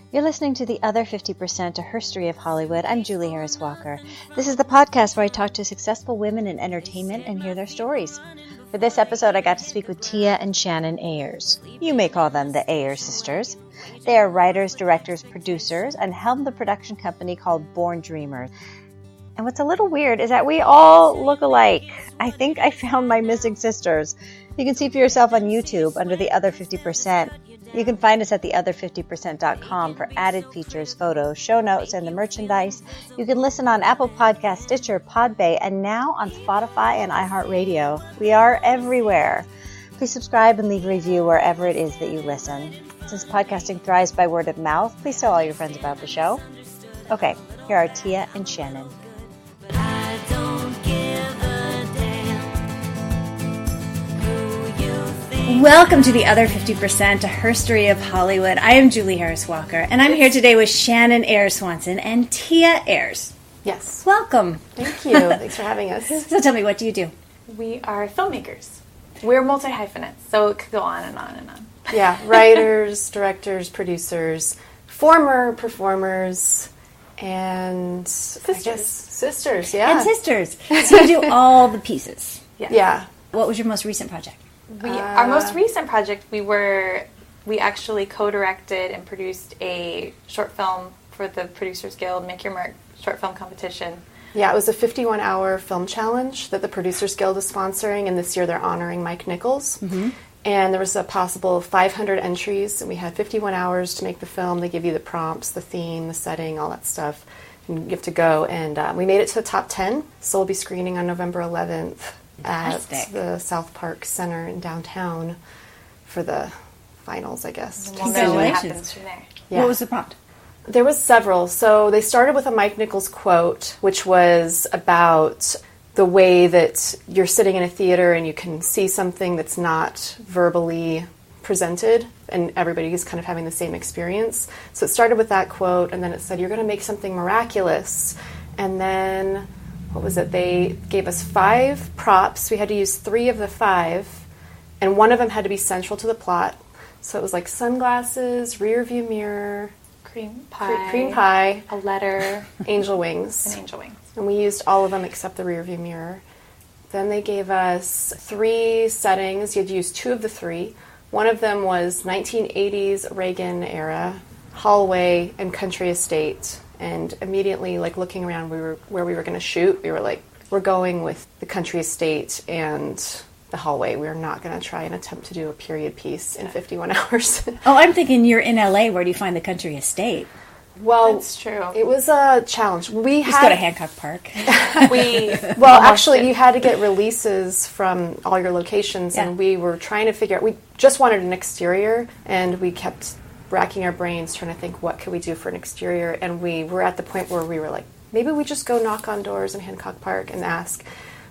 You're listening to The Other 50%, a Herstory of Hollywood. I'm Julie Harris Walker. This is the podcast where I talk to successful women in entertainment and hear their stories. For this episode, I got to speak with Tia and Shannon Ayers. You may call them the Ayers sisters. They are writers, directors, producers, and helm the production company called Borndreamer. And what's a little weird is that we all look alike. I think I found my missing sisters. You can see for yourself on YouTube under The Other 50%. You can find us at theother50%.com for added features, photos, show notes, and the merchandise. You can listen on Apple Podcasts, Stitcher, Podbay, and now on Spotify and iHeartRadio. We are everywhere. Please subscribe and leave a review wherever it is that you listen. Since podcasting thrives by word of mouth, please tell all your friends about the show. Okay, here are Tia and Shannon. Welcome to The Other 50%, a Herstory of Hollywood. I am Julie Harris Walker, and I'm here today with Shannon Ayers Swanson and Tia Ayers. Yes. Welcome. Thank you. Thanks for having us. So tell me, what do you do? We are filmmakers. We're multi-hyphenates, so it could go on and on and on. Yeah, writers, directors, producers, former performers, and sisters, yeah. And sisters. So you do all the pieces. Yeah. What was your most recent project? Our most recent project, we actually co-directed and produced a short film for the Producers Guild Make Your Mark short film competition. Yeah, it was a 51-hour film challenge that the Producers Guild is sponsoring, and this year they're honoring Mike Nichols. Mm-hmm. And there was a possible 500 entries, and we had 51 hours to make the film. They give you the prompts, the theme, the setting, all that stuff, and you have to go. And we made it to the top 10, so we'll be screening on November 11th. Fantastic. At the South Park Center in downtown for the finals, I guess. Congratulations. Yeah. What was the prompt? There was several. So they started with a Mike Nichols quote, which was about the way that you're sitting in a theater and you can see something that's not verbally presented, and everybody's kind of having the same experience. So it started with that quote, and then it said, you're going to make something miraculous. And then what was it? They gave us 5 props. We had to use 3 of the 5, and one of them had to be central to the plot. So it was like sunglasses, rear view mirror, cream pie, a letter, angel wings. and angel wings. And we used all of them except the rear view mirror. Then they gave us 3 settings. You had to use 2 of the 3. One of them was 1980s Reagan era, hallway and country estate. And immediately, like, looking around where we were going to shoot, we were like, we're going with the country estate and the hallway. We're not going to try and attempt to do a period piece in 51 hours. Oh, I'm thinking you're in LA. Where do you find the country estate? Well, that's true. It was a challenge. We just go to Hancock Park. Actually, you had to get releases from all your locations, and we were trying to figure out. We just wanted an exterior, and we kept racking our brains trying to think, what could we do for an exterior? And we were at the point where we were like, maybe we just go knock on doors in Hancock Park and ask.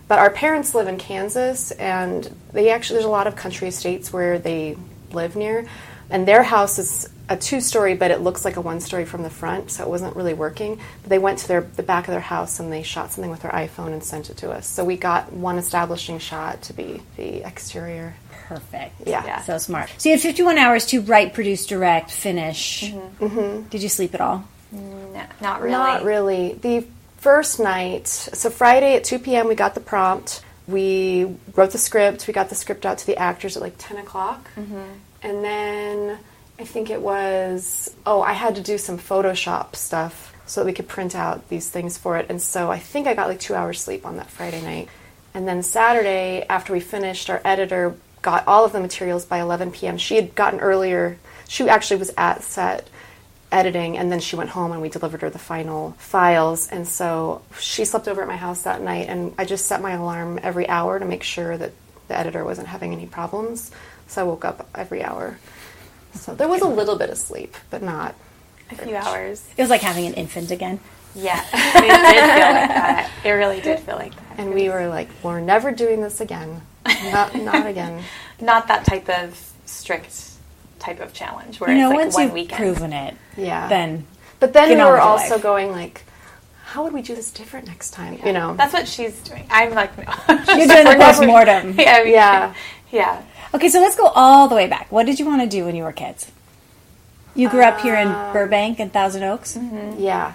But our parents live in Kansas, and there's a lot of country estates where they live near, and their house is a 2-story, but it looks like a 1-story from the front, so it wasn't really working. But they went to the back of their house, and they shot something with their iPhone and sent it to us. So we got one establishing shot to be the exterior. Perfect. Yeah. So smart. So you had 51 hours to write, produce, direct, finish. Mm-hmm. Mm-hmm. Did you sleep at all? No, not really. Not really. The first night, so Friday at 2 p.m. we got the prompt. We wrote the script. We got the script out to the actors at like 10 o'clock. Mm-hmm. And then I think it was, I had to do some Photoshop stuff so that we could print out these things for it. And so I think I got like 2 hours sleep on that Friday night. And then Saturday, after we finished, our editor got all of the materials by 11 p.m. She had gotten earlier. She actually was at set editing, and then she went home and we delivered her the final files. And so she slept over at my house that night, and I just set my alarm every hour to make sure that the editor wasn't having any problems. So I woke up every hour. So there was a little bit of sleep, but not a few hours. It was like having an infant again. Yeah, it did feel like that. It really did feel like that. And we were like, we're never doing this again. Not again. Not that type of strict type of challenge where it's like once 1 you've weekend. proven it, But then we were also going like, how would we do this different next time? Yeah. That's what she's doing. I'm like, no. You're doing the postmortem. Yeah. Okay, so let's go all the way back. What did you want to do when you were kids? You grew up here in Burbank and Thousand Oaks? Mm-hmm. Yeah.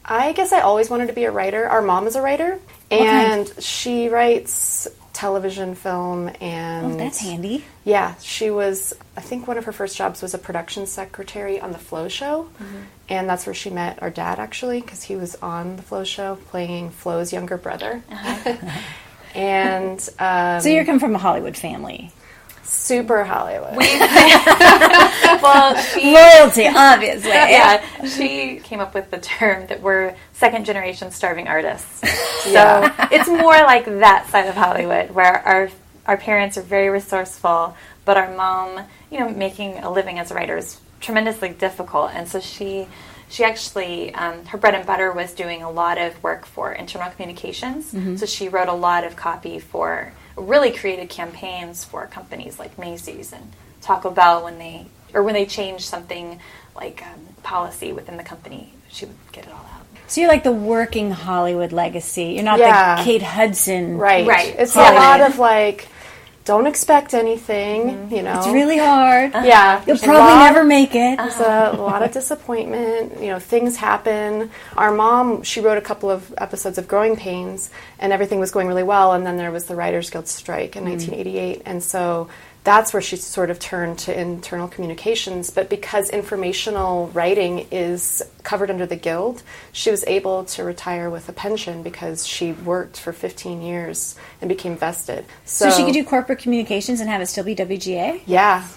I guess I always wanted to be a writer. Our mom is a writer, and she writes television, film, and... Oh, that's handy. Yeah, she was... I think one of her first jobs was a production secretary on The Flo Show, and that's where she met our dad, actually, because he was on The Flo Show playing Flo's younger brother. And... so you're coming from a Hollywood family. Super Hollywood. Well, royalty, obviously. Yeah, she came up with the term that we're second-generation starving artists. Yeah. So it's more like that side of Hollywood, where our parents are very resourceful, but our mom, making a living as a writer is tremendously difficult, and so she actually, her bread and butter was doing a lot of work for internal communications. So she wrote a lot of copy for, really created campaigns for companies like Macy's and Taco Bell when they changed something like policy within the company. She would get it all out. So you're like the working Hollywood legacy. You're not the Kate Hudson. Right. It's Hollywood. a lot of like, don't expect anything, It's really hard. Yeah. You'll probably never make it. There's a lot of disappointment. Things happen. Our mom, she wrote a couple of episodes of Growing Pains, and everything was going really well, and then there was the Writers Guild strike in 1988, and so that's where she sort of turned to internal communications. But because informational writing is covered under the Guild, she was able to retire with a pension because she worked for 15 years and became vested. So she could do corporate communications and have it still be WGA? Yeah.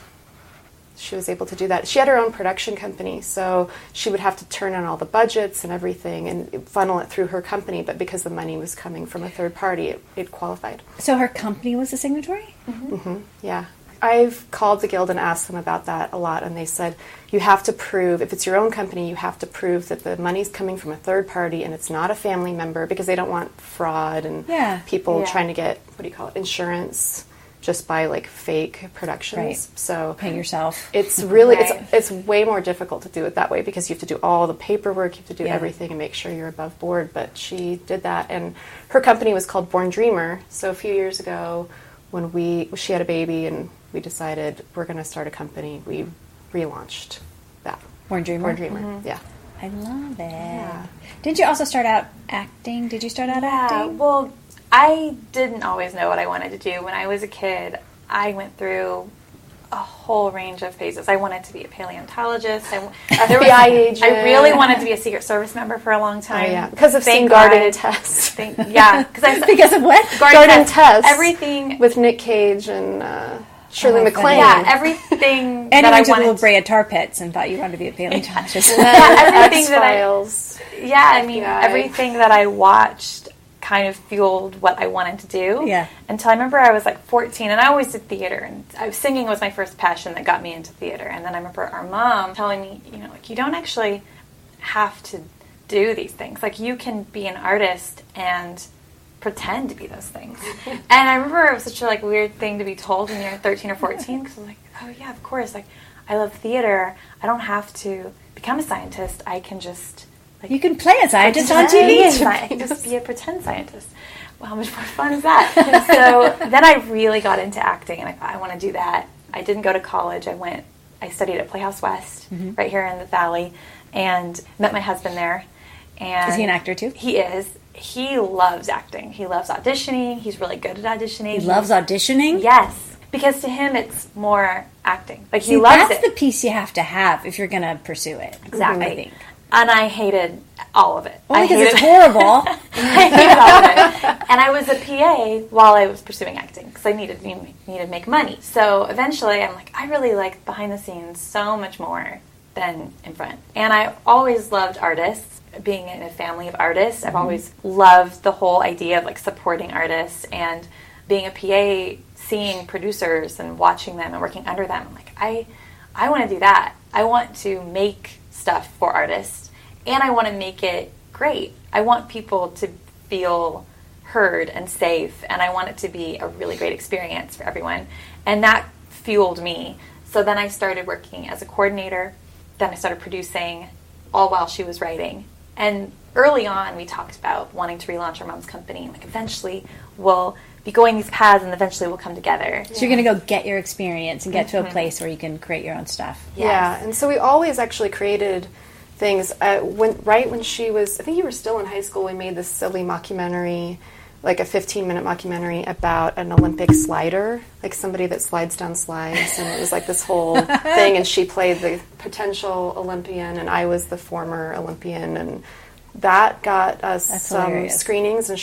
She was able to do that. She had her own production company, so she would have to turn on all the budgets and everything and funnel it through her company, but because the money was coming from a third party, it qualified. So her company was a signatory? Yeah. I've called the Guild and asked them about that a lot, and they said, you have to prove, if it's your own company, you have to prove that the money's coming from a third party and it's not a family member, because they don't want fraud and people trying to get, insurance just by like fake productions. Right. So pay yourself. It's really, it's way more difficult to do it that way because you have to do all the paperwork, you have to do everything and make sure you're above board. But she did that, and her company was called Borndreamer. So a few years ago, when she had a baby and we decided we're going to start a company, we relaunched that. Borndreamer? Yeah. I love it. Yeah. Didn't you also start out acting? Did you start out acting? Well, I didn't always know what I wanted to do. When I was a kid, I went through a whole range of phases. I wanted to be a paleontologist. FBI agent. I really wanted to be a Secret Service member for a long time. Oh, yeah. Because of Garden Test. Because of what? Garden Test. Everything. With Nick Cage and Shirley MacLaine. Yeah, everything and that I went to wanted. little Brea tar pits and thought you wanted to be a paleontologist. Everything X-Files. Everything that I watched kind of fueled what I wanted to do. Yeah. Until I remember I was like 14, and I always did theater, and singing was my first passion that got me into theater. And then I remember our mom telling me, you don't actually have to do these things. Like, you can be an artist and pretend to be those things. And I remember it was such a weird thing to be told when you're 13 or 14, because I'm like, oh yeah, of course. Like, I love theater. I don't have to become a scientist. I can just you can play a scientist on TV. I can just be a pretend scientist. Well, how much more fun is that? And so then I really got into acting, and I thought, I want to do that. I didn't go to college. I studied at Playhouse West, right here in the Valley, and met my husband there. And is he an actor too? He is. He loves acting. He loves auditioning. He's really good at auditioning. He loves auditioning? Yes. Because to him, it's more acting. Like, See, he loves that's it. the piece you have to have if you're going to pursue it. Exactly. I think. And I hated all of it. Only because it's horrible. I hated all of it. And I was a PA while I was pursuing acting because I needed to make money. So eventually I'm like, I really like behind the scenes so much more than in front. And I always loved artists, being in a family of artists. I've always loved the whole idea of supporting artists, and being a PA, seeing producers and watching them and working under them. I'm like, I want to do that. I want to make stuff for artists, and I want to make it great. I want people to feel heard and safe, and I want it to be a really great experience for everyone. And that fueled me. So then I started working as a coordinator. Then I started producing, all while she was writing. And early on, we talked about wanting to relaunch our mom's company. Eventually, we'll be going these paths, and eventually we'll come together. So you're going to go get your experience and get to a place where you can create your own stuff. Yes. Yeah, and so we always actually created things. When she was, I think you were still in high school, we made this silly mockumentary, like a 15-minute mockumentary about an Olympic slider, like somebody that slides down slides, and it was like this whole thing, and she played the potential Olympian, and I was the former Olympian, and that got us some hilarious. screenings, and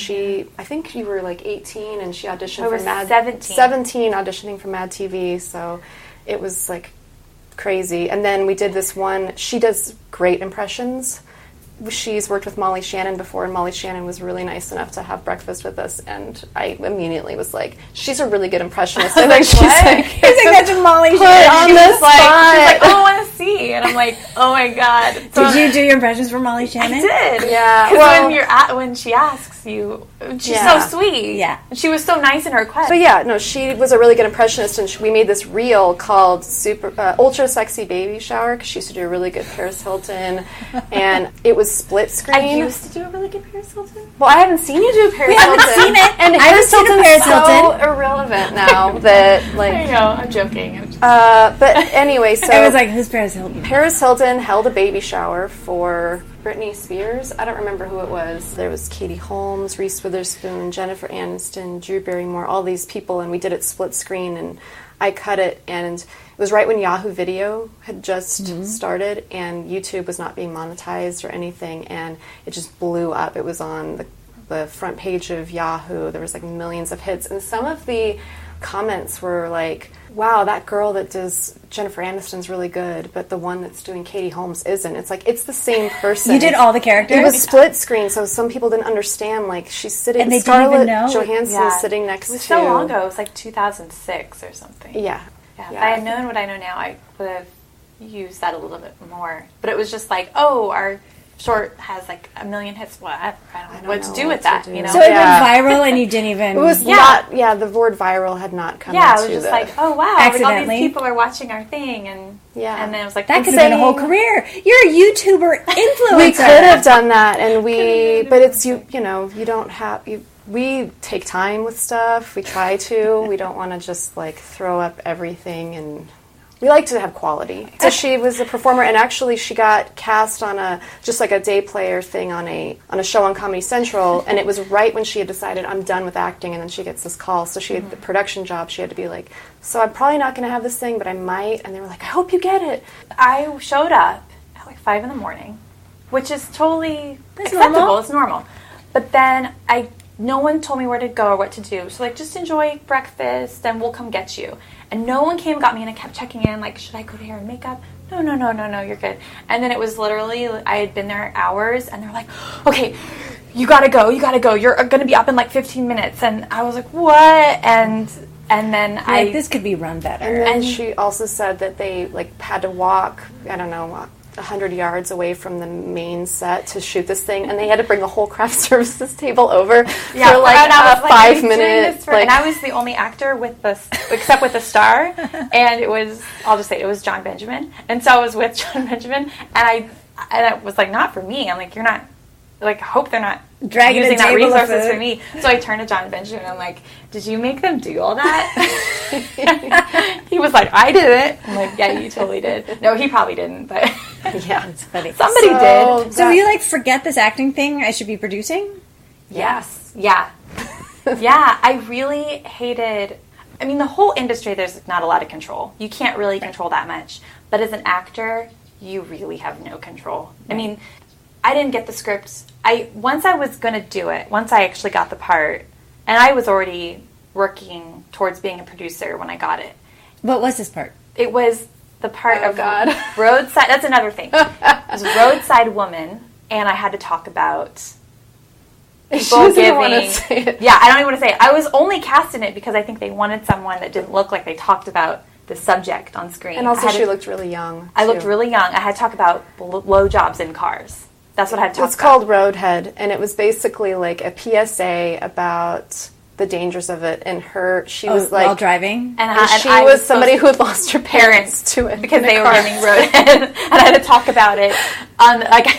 I think you were like 18, and she auditioned I for was Mad 17 auditioning for Mad TV, so it was like crazy. And then we did this one, she does great impressions. She's worked with Molly Shannon before, and Molly Shannon was really nice enough to have breakfast with us, and I immediately was like, she's a really good impressionist. And then she's like, That's Molly put Shannon. on She the was like, spot. oh, I want to see. And I'm like, oh my God. So Did you do your impressions for Molly Shannon? I did. Yeah, Because when she asks you, she's Yeah. so sweet. Yeah. And she was so nice in her request. But yeah, no, she was a really good impressionist, and we made this reel called Ultra Sexy Baby Shower, because she used to do a really good Paris Hilton, and it was split screen. I used to do a really good Paris Hilton. Well, I haven't seen you do Paris Hilton. haven't seen it. And I haven't Paris seen a Hilton's Paris so Hilton. irrelevant now that, like... I know, I'm joking. But anyway, so... I was like, who's Paris Hilton? Paris Hilton held a baby shower for Britney Spears. I don't remember who it was. There was Katie Holmes, Reese Witherspoon, Jennifer Aniston, Drew Barrymore, all these people, and we did it split screen, and I cut it, and it was right when Yahoo Video had just started, and YouTube was not being monetized or anything, and it just blew up. It was on the front page of Yahoo. There was like millions of hits, and some of the comments were like, wow, that girl that does Jennifer Aniston's really good, but the one that's doing Katie Holmes isn't. It's like, it's the same person. You did all the characters? It was split screen, so some people didn't understand, like, she's sitting, And they didn't even Scarlett know? Johansson is sitting next to... It was so long ago. It was like 2006 or something. Yeah. Yeah. If I had known what I know now, I would have used that a little bit more. But it was just like, oh, our short has like 1 million hits. What? I don't know what to do with that, you know? So it Yeah. went viral and you didn't even... It was not, the word viral had not come yeah, into it was just the... like, oh, wow, like, all Accidentally. these people are watching our thing. And then it was like, That could have been a whole career. You're a YouTuber influencer. We could have done that, and but it's, you know, you don't have... We take time with stuff. We try to. We don't want to just, like, throw up everything, and... We like to have quality. So she was a performer, and actually she got cast on a day player thing on a show on Comedy Central, and it was right when she had decided, I'm done with acting, and then she gets this call. So she had the production job. She had to be like, so I'm probably not going to have this thing, but I might. And they were like, I hope you get it. I showed up at like 5 in the morning, which is totally acceptable. Normal? It's normal. But then no one told me where to go or what to do. So, like, just enjoy breakfast, and we'll come get you. And no one came and got me, and I kept checking in, like, should I go to hair and makeup? No, you're good. And then it was literally, I had been there hours, and they're like, okay, you gotta go. You're gonna be up in, like, 15 minutes. And I was like, what? And then this could be run better. And then she also said that they, like, had to walk, 100 yards away from the main set to shoot this thing, and they had to bring the whole craft services table over for like a 5 minute. And I was the only actor except with the star, and I'll just say it was John Benjamin, and so I was with John Benjamin, and I was like, not for me. I'm like, you're not. Like, hope they're not dragging using that resources resources for me. So I turned to John Benjamin and I'm like, did you make them do all that? He was like, I did it. I'm like, yeah, you totally did. No, he probably didn't, but yeah, it's funny. Somebody did. So you like, forget this acting thing I should be producing? Yes. Yeah. Yeah, I really hated... I mean, the whole industry, there's not a lot of control. You can't really control that much. But as an actor, you really have no control. I mean... I didn't get the script. Once I was going to do it, once I actually got the part, and I was already working towards being a producer when I got it. What was this part? It was the part of God. Roadside. That's another thing. It was Roadside Woman, and I had to talk about people giving. Yeah, I don't even want to say it. I was only cast in it because I think they wanted someone that didn't look like they talked about the subject on screen. And also, she looked really young. I looked really young. I had to talk about blowjobs in cars. That's what I had to talk about. It's called Roadhead, and it was basically like a PSA about the dangers of it. And she was like... while driving? And she was somebody who had lost her parents to it. Because they were getting Roadhead. And I had to talk about it.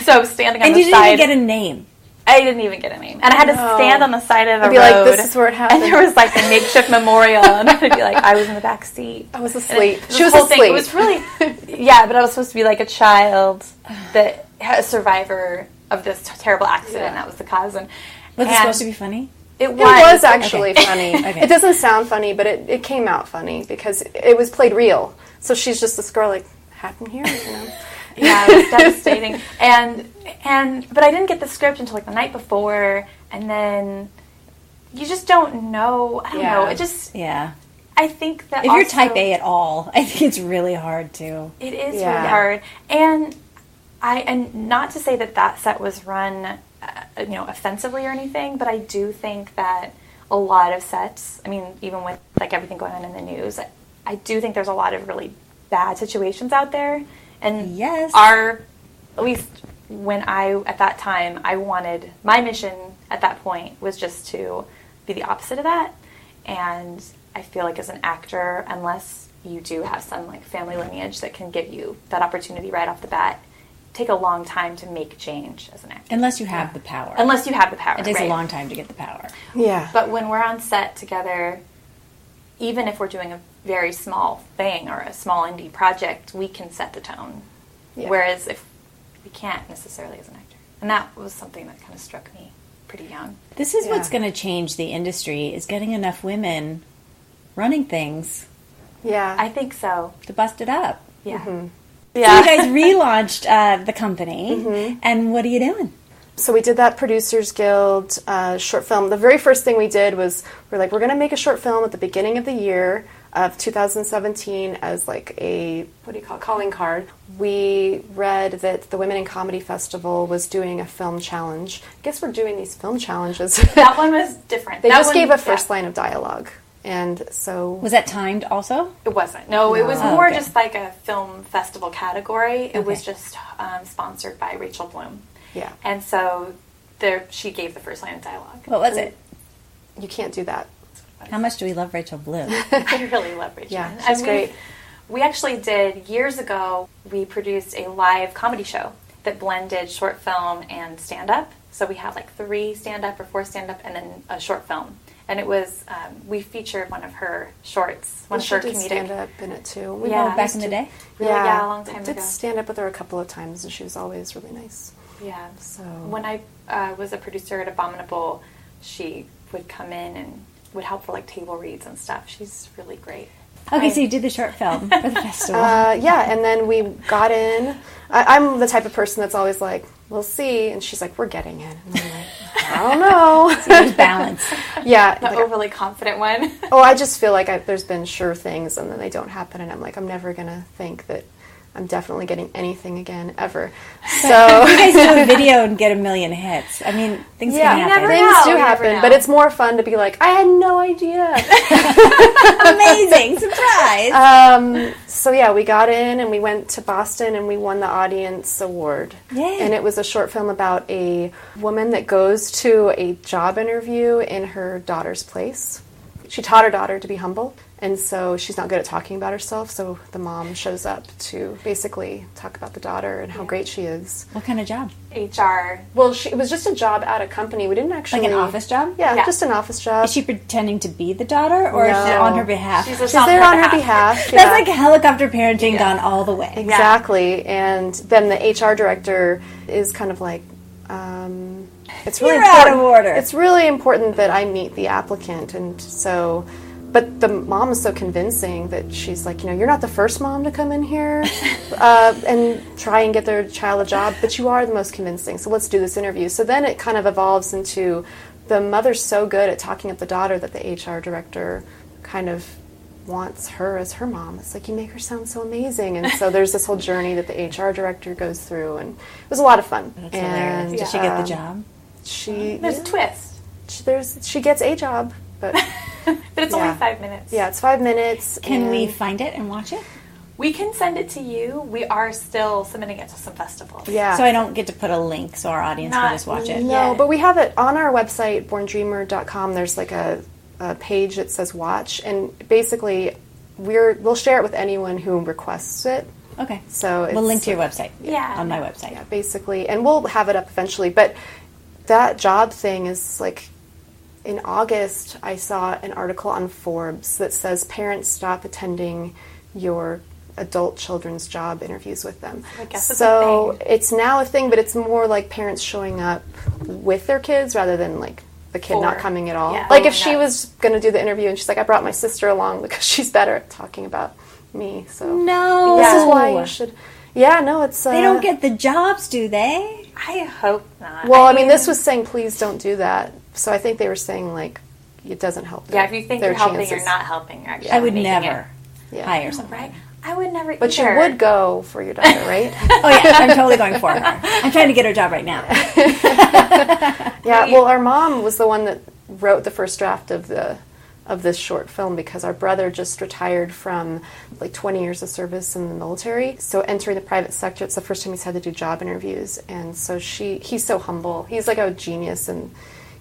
So I was standing on the side. And you didn't even get a name. I didn't even get a name. And I had to stand on the side of a road. Like, this is where it happened. And there was like a makeshift memorial. And I'd be like, I was in the back seat. I was asleep. She was asleep. It was really, but I was supposed to be like a child that a survivor of this terrible accident. Yeah. That was the cause. And was it supposed to be funny? It was actually funny. Okay. It doesn't sound funny, but it came out funny because it was played real. So she's just this girl like, happened here, you know? Yeah, it was devastating. But I didn't get the script until like the night before, and then you just don't know. I don't know. It just I think that if you're type A at all, I think it's really hard to. It is really hard, and not to say that set was run, offensively or anything, but I do think that a lot of sets. I mean, even with like everything going on in the news, I do think there's a lot of really bad situations out there. And at least when at that time, I wanted, my mission at that point was just to be the opposite of that. And I feel like as an actor, unless you do have some like family lineage that can give you that opportunity right off the bat, take a long time to make change as an actor. Unless you have the power. It takes a long time to get the power. Yeah. But when we're on set together, even if we're doing a very small thing or a small indie project, we can set the tone. Yeah. Whereas if we can't necessarily as an actor. And that was something that kind of struck me pretty young. This is what's going to change the industry, is getting enough women running things. Yeah. I think so. To bust it up. Yeah. Mm-hmm. Yeah. So you guys relaunched the company, and what are you doing? So we did that Producers Guild short film. The very first thing we did was we're going to make a short film at the beginning of the year of 2017 as like a, calling card. We read that the Women in Comedy Festival was doing a film challenge. I guess we're doing these film challenges. That one was different. They just gave a first line of dialogue. And so... Was that timed also? It wasn't. No, it was more just like a film festival category. It was just sponsored by Rachel Bloom. Yeah. And so she gave the first line of dialogue. What was it? You can't do that. How much do we love Rachel Bloom? I really love Rachel. Yeah, she's great. We actually did, years ago, we produced a live comedy show that blended short film and stand-up. So we had like 3 stand-up or 4 stand-up and then a short film. And it was, we featured one of her shorts, one of her comedic. She did stand-up in it too. Back in the day? Yeah, a long time ago. I did stand-up with her a couple of times and she was always really nice. Yeah. So when I was a producer at Abominable, she would come in and would help for like table reads and stuff. She's really great. Okay, so you did the short film for the festival. And then we got in. I'm the type of person that's always like, we'll see. And she's like, we're getting in. And I'm like, I don't know. So there's balance. Yeah. The overly confident one. I just feel like there's been sure things and then they don't happen. And I'm like, I'm never going to think that I'm definitely getting anything again, ever. So you guys do a video and get 1 million hits. I mean, things can happen. Things do happen, but it's more fun to be like, I had no idea. Amazing. Surprise. So yeah, we got in and we went to Boston and we won the audience award. Yay. And it was a short film about a woman that goes to a job interview in her daughter's place. She taught her daughter to be humble, and so she's not good at talking about herself, so the mom shows up to basically talk about the daughter and how great she is. What kind of job? HR. Well, it was just a job at a company. We didn't actually... Like an office job? Yeah, just an office job. Is she pretending to be the daughter, or is she on her behalf? She's there on her behalf. Yeah. That's like helicopter parenting gone all the way. Exactly. And then the HR director is kind of like... it's really You're important. out of order. It's really important that I meet the applicant, and so... But the mom is so convincing that she's like, you're not the first mom to come in here and try and get their child a job, but you are the most convincing, so let's do this interview. So then it kind of evolves into the mother's so good at talking up the daughter that the HR director kind of wants her as her mom. It's like, you make her sound so amazing. And so there's this whole journey that the HR director goes through, and it was a lot of fun. That's hilarious. Did she get the job? There's a twist. She gets a job, but... But it's only 5 minutes. Yeah, it's 5 minutes. Can we find it and watch it? We can send it to you. We are still submitting it to some festivals. Yeah. So I don't get to put a link so our audience can just watch it? No, but we have it on our website, borndreamer.com. There's like a page that says watch. And basically, we'll share it with anyone who requests it. Okay. So we'll link to your website. Yeah. On my website. Yeah, basically. And we'll have it up eventually. But that job thing is like, in August, I saw an article on Forbes that says parents stop attending your adult children's job interviews with them. I guess it's now a thing, but it's more like parents showing up with their kids rather than like the kid not coming at all. Yeah. Like if she was going to do the interview and she's like, I brought my sister along because she's better at talking about me. So No. this is why you should. Yeah, no, it's. They don't get the jobs, do they? I hope not. Well, I mean, this was saying, please don't do that. So I think they were saying, like, it doesn't help. Yeah, if you think you're helping, you're not helping. You're actually I would never hire someone. Right? I would never either. But you would go for your daughter, right? Oh, yeah, I'm totally going for her. I'm trying to get her a job right now. Yeah, well, our mom was the one that wrote the first draft of this short film because our brother just retired from like 20 years of service in the military. So entering the private sector, it's the first time he's had to do job interviews. And so he's so humble. He's like a genius, and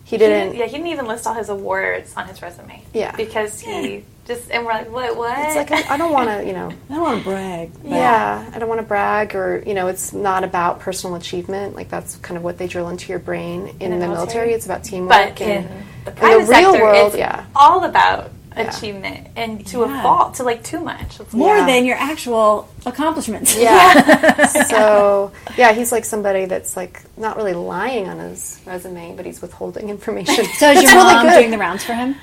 he didn't even list all his awards on his resume. Yeah. Because he just, and we're like, what? It's like, I don't want to, I don't want to brag. Yeah, I don't want to brag, or, it's not about personal achievement. Like, that's kind of what they drill into your brain. In the military, it's about teamwork. But in the private real sector, world, it's all about achievement and to a fault, to like too much. More than your actual accomplishments. Yeah. So, he's like somebody that's like not really lying on his resume, but he's withholding information. So is your mom doing the rounds for him?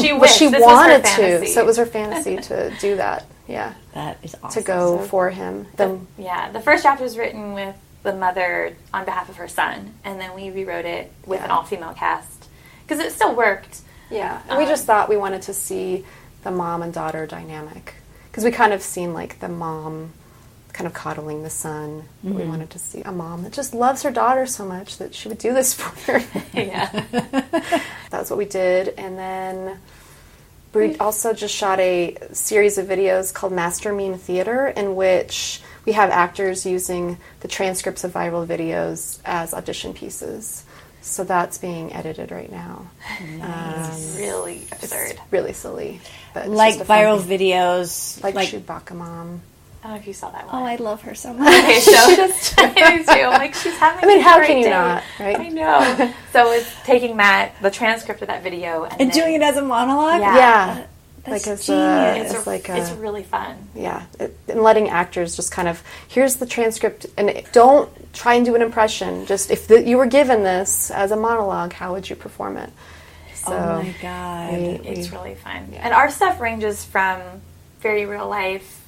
She wanted to, so it was her fantasy to do that. Yeah. That is awesome. To go for him. The first draft was written with the mother on behalf of her son, and then we rewrote it with an all-female cast because it still worked. Yeah, and we just thought we wanted to see the mom and daughter dynamic because we kind of seen like the mom kind of coddling the son. Mm-hmm. We wanted to see a mom that just loves her daughter so much that she would do this for her. Yeah. That's what we did. And then we also just shot a series of videos called Master Meme Theater, in which we have actors using the transcripts of viral videos as audition pieces. So that's being edited right now. Nice. Really absurd. It's really silly. But like viral videos. Like Chewbacca Mom. I don't know if you saw that one. Oh, I love her so much. Okay, so I do too. I'm like, she's having how can you not, right? I know. So it's taking the transcript of that video and doing it as a monologue? Yeah. That's like genius. It's really fun. Yeah, and letting actors just kind of, here's the transcript, and don't try and do an impression. Just if you were given this as a monologue, how would you perform it? So, oh my God. It's really fun. Yeah. And our stuff ranges from very real life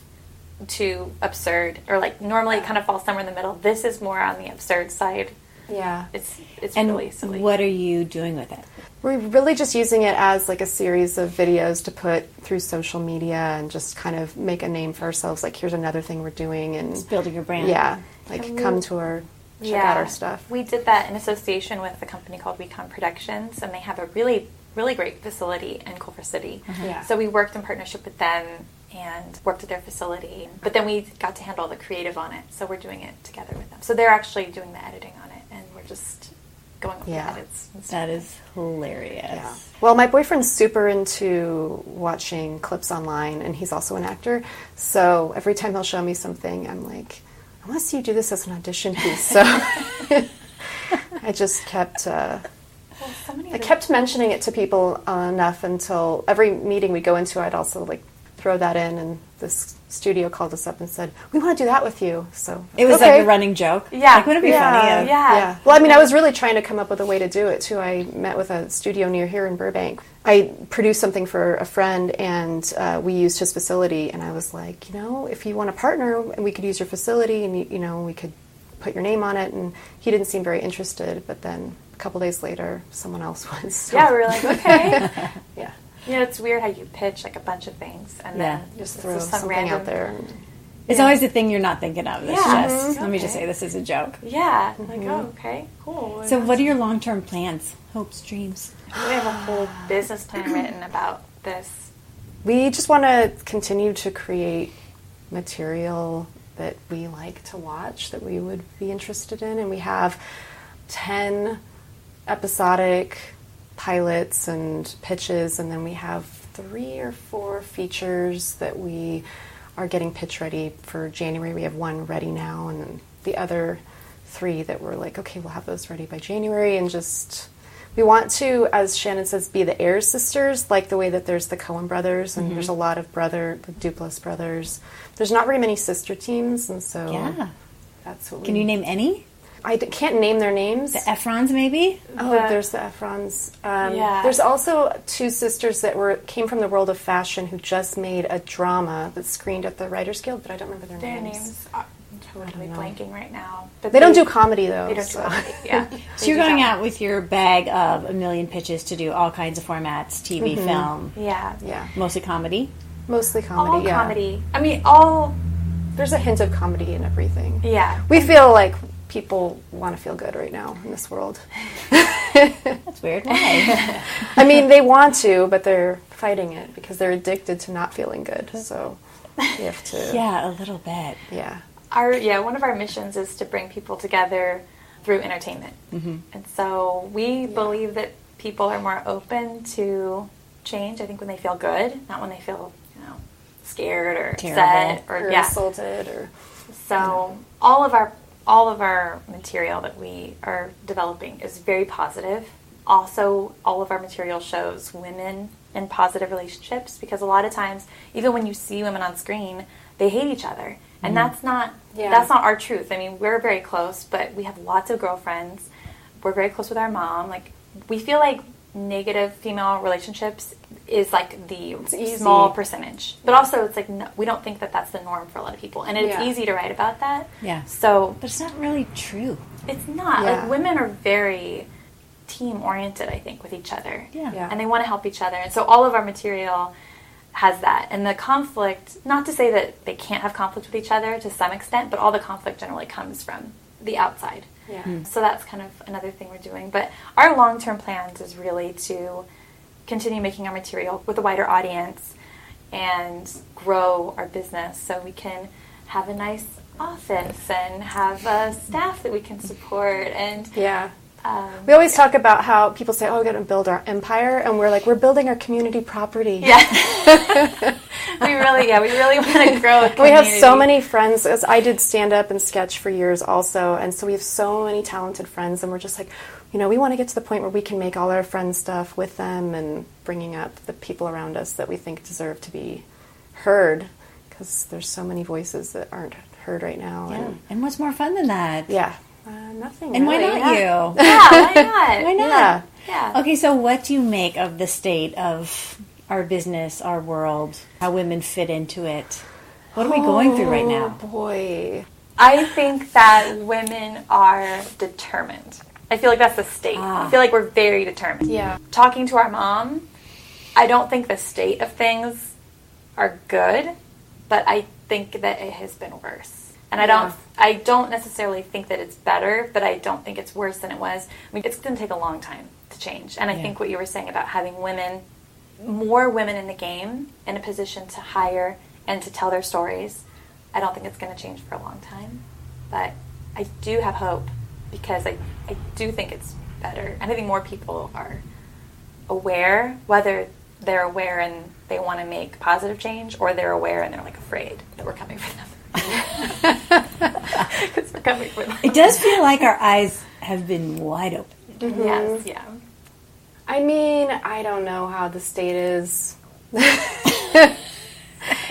to absurd, or like normally kind of falls somewhere in the middle. This is more on the absurd side. Yeah. It's and really silly. What are you doing with it? We're really just using it as like a series of videos to put through social media and just kind of make a name for ourselves. Like, here's another thing we're doing, and it's building your brand. Yeah, like come to check out our stuff. We did that in association with a company called Recon Productions, and they have a really, really great facility in Culver City. Mm-hmm. Yeah. So we worked in partnership with them and worked at their facility. But then we got to handle the creative on it, so we're doing it together with them. So they're actually doing the editing on it, and we're just going with the edits. That is hilarious. Yeah. Well, my boyfriend's super into watching clips online, and he's also an actor. So every time he'll show me something, I'm like, I want to see you do this as an audition piece. So I just kept... I kept mentioning it to people enough until every meeting we go into, I'd also like throw that in, and this studio called us up and said, we want to do that with you. So it was like a running joke. Yeah. Like, wouldn't it be funny? Yeah. Well, I mean, I was really trying to come up with a way to do it too. I met with a studio near here in Burbank. I produced something for a friend, and we used his facility, and I was like, if you want to partner, we could use your facility, and we could put your name on it. And he didn't seem very interested, but then a couple days later, someone else was. So. Yeah, we were like, okay. Yeah. It's weird how you pitch like a bunch of things and then just throw something out there. It's always the thing you're not thinking of. It's just, let me okay. just say this is a joke. Yeah. Like, oh, okay, cool. So what are your long-term plans, hopes, dreams? We have a whole business plan written about this. We just want to continue to create material that we like to watch, that we would be interested in. And we have 10 episodic pilots and pitches, and then we have 3 or 4 features that we are getting pitch ready for January. We have one ready now, and then the other 3 that we're like, okay, we'll have those ready by January, and just, we want to, as Shannon says, be the Ayers sisters, like the way that there's the Coen brothers, and there's a lot of the Duplass brothers. There's not very many sister teams, and so that's what Can you name any? I can't name their names. The Efrons, maybe? There's the Efrons. There's also 2 sisters that came from the world of fashion who just made a drama that screened at the Writers Guild, but I don't remember their names. I'm totally blanking right now. But they don't do comedy, though. They don't do comedy, yeah. So you're going out with your bag of a million pitches to do all kinds of formats, TV, film. Yeah. Mostly comedy? Mostly comedy, all comedy. I mean, there's a hint of comedy in everything. Yeah. We feel like people want to feel good right now in this world. That's weird. Why? I mean, they want to, but they're fighting it because they're addicted to not feeling good. So you have to... Yeah, a little bit. Yeah. One of our missions is to bring people together through entertainment. And so we believe that people are more open to change, I think, when they feel good, not when they feel, scared or upset or insulted or... So all of our material that we are developing is very positive. Also, all of our material shows women in positive relationships, because a lot of times, even when you see women on screen, they hate each other. And that's not our truth. I mean, we're very close, but we have lots of girlfriends. We're very close with our mom. Like, we feel like negative female relationships is like the small percentage. But also, it's like, no, we don't think that that's the norm for a lot of people. And it's easy to write about that. Yeah. So, but it's not really true. It's not. Yeah. Like, women are very team-oriented, I think, with each other. Yeah. And they want to help each other. And so all of our material has that. And the conflict, not to say that they can't have conflict with each other to some extent, but all the conflict generally comes from the outside. Yeah. So that's kind of another thing we're doing. But our long-term plans is really to continue making our material with a wider audience and grow our business so we can have a nice office and have a staff that we can support. And we always talk about how people say, we're going to build our empire, and we're like, we're building our community property. Yeah. we really want to grow a community. We have so many friends. As I did stand-up and sketch for years also, and so we have so many talented friends, and we're just like, we want to get to the point where we can make all our friends stuff with them and bringing up the people around us that we think deserve to be heard, because there's so many voices that aren't heard right now. Yeah. And what's more fun than that? Yeah. Nothing. And really. why not you? Yeah, why not? Why not? Yeah. Okay, so what do you make of the state of our business, our world, how women fit into it? What are we going through right now? Boy. I think that women are determined. I feel like that's the state. I feel like we're very determined. Yeah. Talking to our mom, I don't think the state of things are good, but I think that it has been worse. And I don't necessarily think that it's better, but I don't think it's worse than it was. I mean, it's going to take a long time to change. And I think what you were saying about having more women in the game in a position to hire and to tell their stories, I don't think it's going to change for a long time. But I do have hope, because I do think it's better. And I think more people are aware, whether they're aware and they want to make positive change, or they're aware and they're like afraid that we're coming for them. Because we're coming for them. It does feel like our eyes have been wide open. Mm-hmm. Yes, yeah. I mean, I don't know how the state is.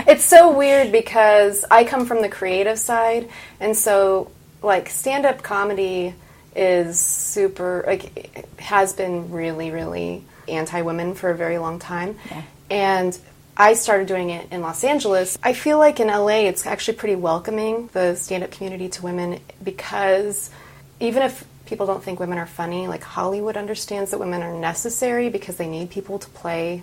It's so weird because I come from the creative side, and so like stand-up comedy is super, like, has been really, really anti-women for a very long time. Yeah. And I started doing it in Los Angeles. I feel like in LA it's actually pretty welcoming, the stand-up community, to women, because even if people don't think women are funny, like Hollywood understands that women are necessary because they need people to play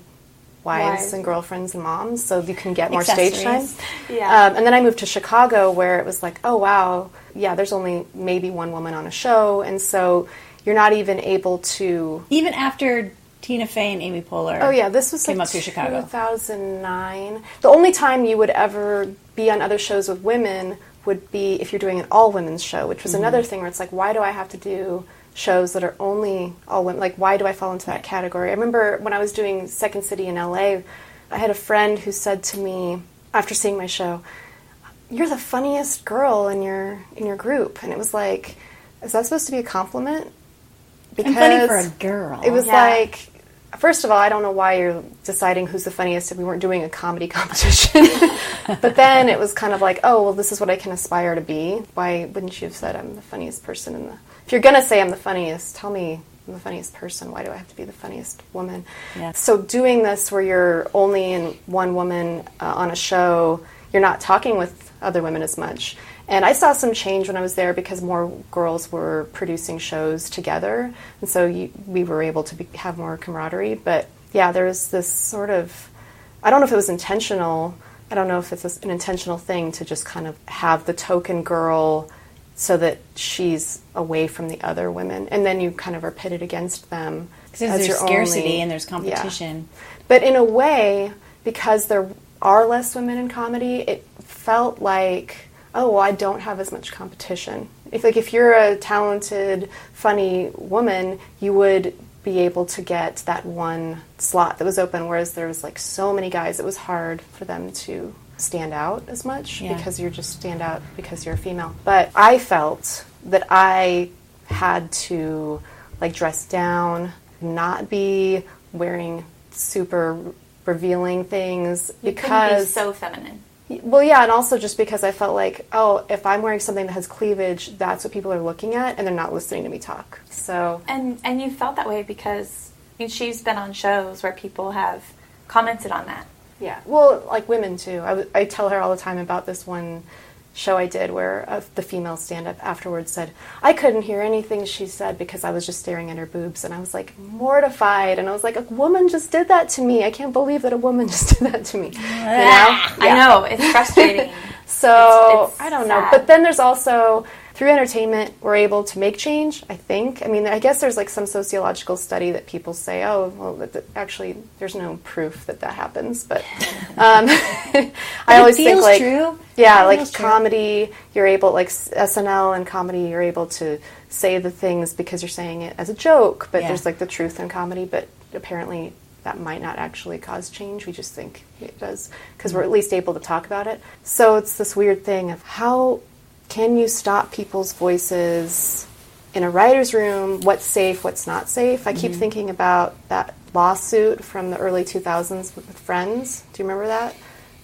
wives and girlfriends and moms, so you can get more stage time. Yeah. And then I moved to Chicago, where it was like, oh wow, yeah, there's only maybe one woman on a show, and so you're not even able to... Even after Tina Fey and Amy Poehler. Oh yeah, this was came like up through Chicago. 2009. The only time you would ever be on other shows with women would be if you're doing an all-women's show, which was another thing where it's like, why do I have to do shows that are only all women? Like, why do I fall into that category? I remember when I was doing Second City in LA, I had a friend who said to me after seeing my show, "You're the funniest girl in your group," and it was like, is that supposed to be a compliment? Because I'm funny for a girl. It was like, first of all, I don't know why you're deciding who's the funniest if we weren't doing a comedy competition. But then it was kind of like, oh, well, this is what I can aspire to be. Why wouldn't you have said I'm the funniest person in the... If you're going to say I'm the funniest, tell me I'm the funniest person. Why do I have to be the funniest woman? Yeah. So doing this where you're only in one woman on a show, you're not talking with other women as much. And I saw some change when I was there because more girls were producing shows together. And so we were able to have more camaraderie. But yeah, there was this sort of, I don't know if it was intentional. I don't know if it's an intentional thing to just kind of have the token girl so that she's away from the other women. And then you kind of are pitted against them. Because there's scarcity and there's competition. Yeah. But in a way, because there are less women in comedy, it felt like, oh, well, I don't have as much competition. If you're a talented, funny woman, you would be able to get that one slot that was open, whereas there was like so many guys, it was hard for them to stand out as much because you just stand out because you're a female. But I felt that I had to like dress down, not be wearing super revealing things because you couldn't be so feminine. Well, yeah, and also just because I felt like, oh, if I'm wearing something that has cleavage, that's what people are looking at, and they're not listening to me talk. So and you felt that way because she's been on shows where people have commented on that. Yeah, well, like women too. I tell her all the time about this one show I did where the female stand-up afterwards said, I couldn't hear anything she said because I was just staring at her boobs, and I was like mortified, and I was like, a woman just did that to me. I can't believe that a woman just did that to me. You know? Yeah. I know, it's frustrating. So it's I don't know, sad. but then there's also, through entertainment, we're able to make change, I think. I mean, I guess there's like some sociological study that people say, oh, well, actually, there's no proof that happens, but I always think like, true. Yeah, like comedy, you're able, like SNL and comedy, you're able to say the things because you're saying it as a joke, but there's like the truth in comedy, but apparently that might not actually cause change. We just think it does because we're at least able to talk about it. So it's this weird thing of how can you stop people's voices in a writer's room? What's safe, what's not safe? I keep thinking about that lawsuit from the early 2000s with Friends. Do you remember that?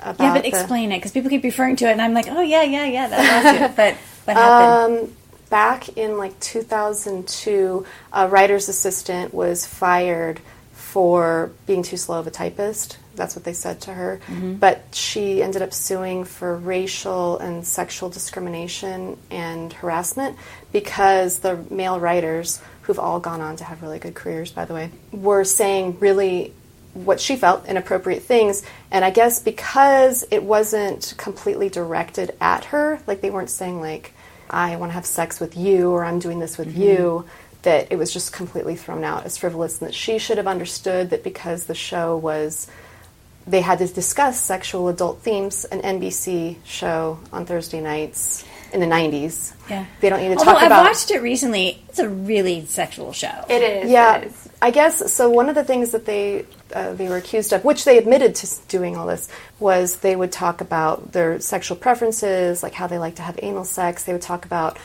Yeah, but explain it, because people keep referring to it, and I'm like, oh, yeah, that lawsuit. But what happened? Back in like 2002, a writer's assistant was fired for being too slow of a typist. That's what they said to her. Mm-hmm. But she ended up suing for racial and sexual discrimination and harassment because the male writers, who've all gone on to have really good careers, by the way, were saying really what she felt inappropriate things. And I guess because it wasn't completely directed at her, like they weren't saying like, I want to have sex with you or I'm doing this with you, that it was just completely thrown out as frivolous, and that she should have understood that because the show was, they had to discuss sexual adult themes, an NBC show on Thursday nights in the 90s. Yeah. They don't need to Although talk about... I've watched it recently. It's a really sexual show. It is. Yeah. It is. I guess, so one of the things that they were accused of, which they admitted to doing all this, was they would talk about their sexual preferences, like how they like to have anal sex. They would talk about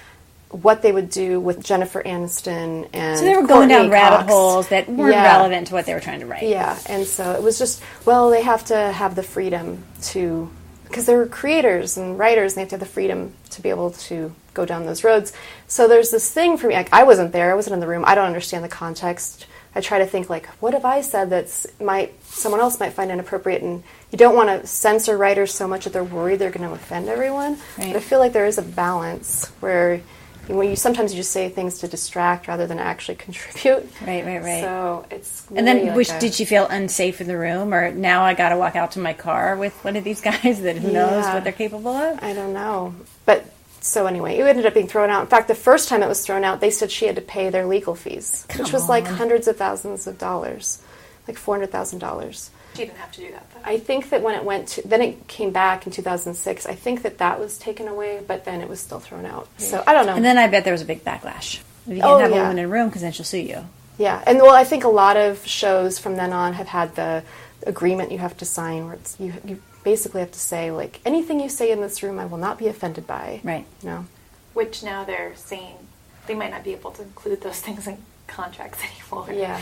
what they would do with Jennifer Aniston and so they were going down Courtney rabbit Cox. holes that weren't relevant to what they were trying to write. Yeah, and so it was just, well, they have to have the freedom to, because they're creators and writers, and they have to have the freedom to be able to go down those roads. So there's this thing for me, like, I wasn't there, I wasn't in the room, I don't understand the context. I try to think, like, what have I said someone else might find inappropriate, and you don't want to censor writers so much that they're worried they're going to offend everyone. Right. But I feel like there is a balance where sometimes you just say things to distract rather than actually contribute. Right. So it's really and then, like did you feel unsafe in the room, or now I got to walk out to my car with one of these guys that who knows what they're capable of? I don't know. But so anyway, it ended up being thrown out. In fact, the first time it was thrown out, they said she had to pay their legal fees, which was like hundreds of thousands of dollars, like $400,000. She didn't have to do that, though. I think that when it went to, then it came back in 2006, I think that was taken away, but then it was still thrown out. So I don't know. And then I bet there was a big backlash. If you can't have a woman in a room, because then she'll sue you. Yeah, and well, I think a lot of shows from then on have had the agreement you have to sign where it's, you basically have to say, like, anything you say in this room I will not be offended by. Right. No. Which now they're saying they might not be able to include those things in contracts anymore. Yeah.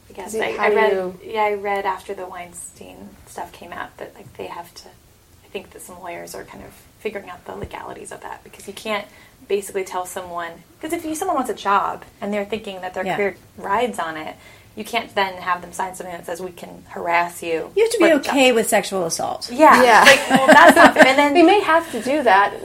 Because I read after the Weinstein stuff came out that like they have to, I think that some lawyers are kind of figuring out the legalities of that, because you can't basically tell someone, because if someone wants a job and they're thinking that their career rides on it, you can't then have them sign something that says we can harass you. You have to be okay with sexual assault. Yeah. Like, well, that's not fair. And then we may have to do that,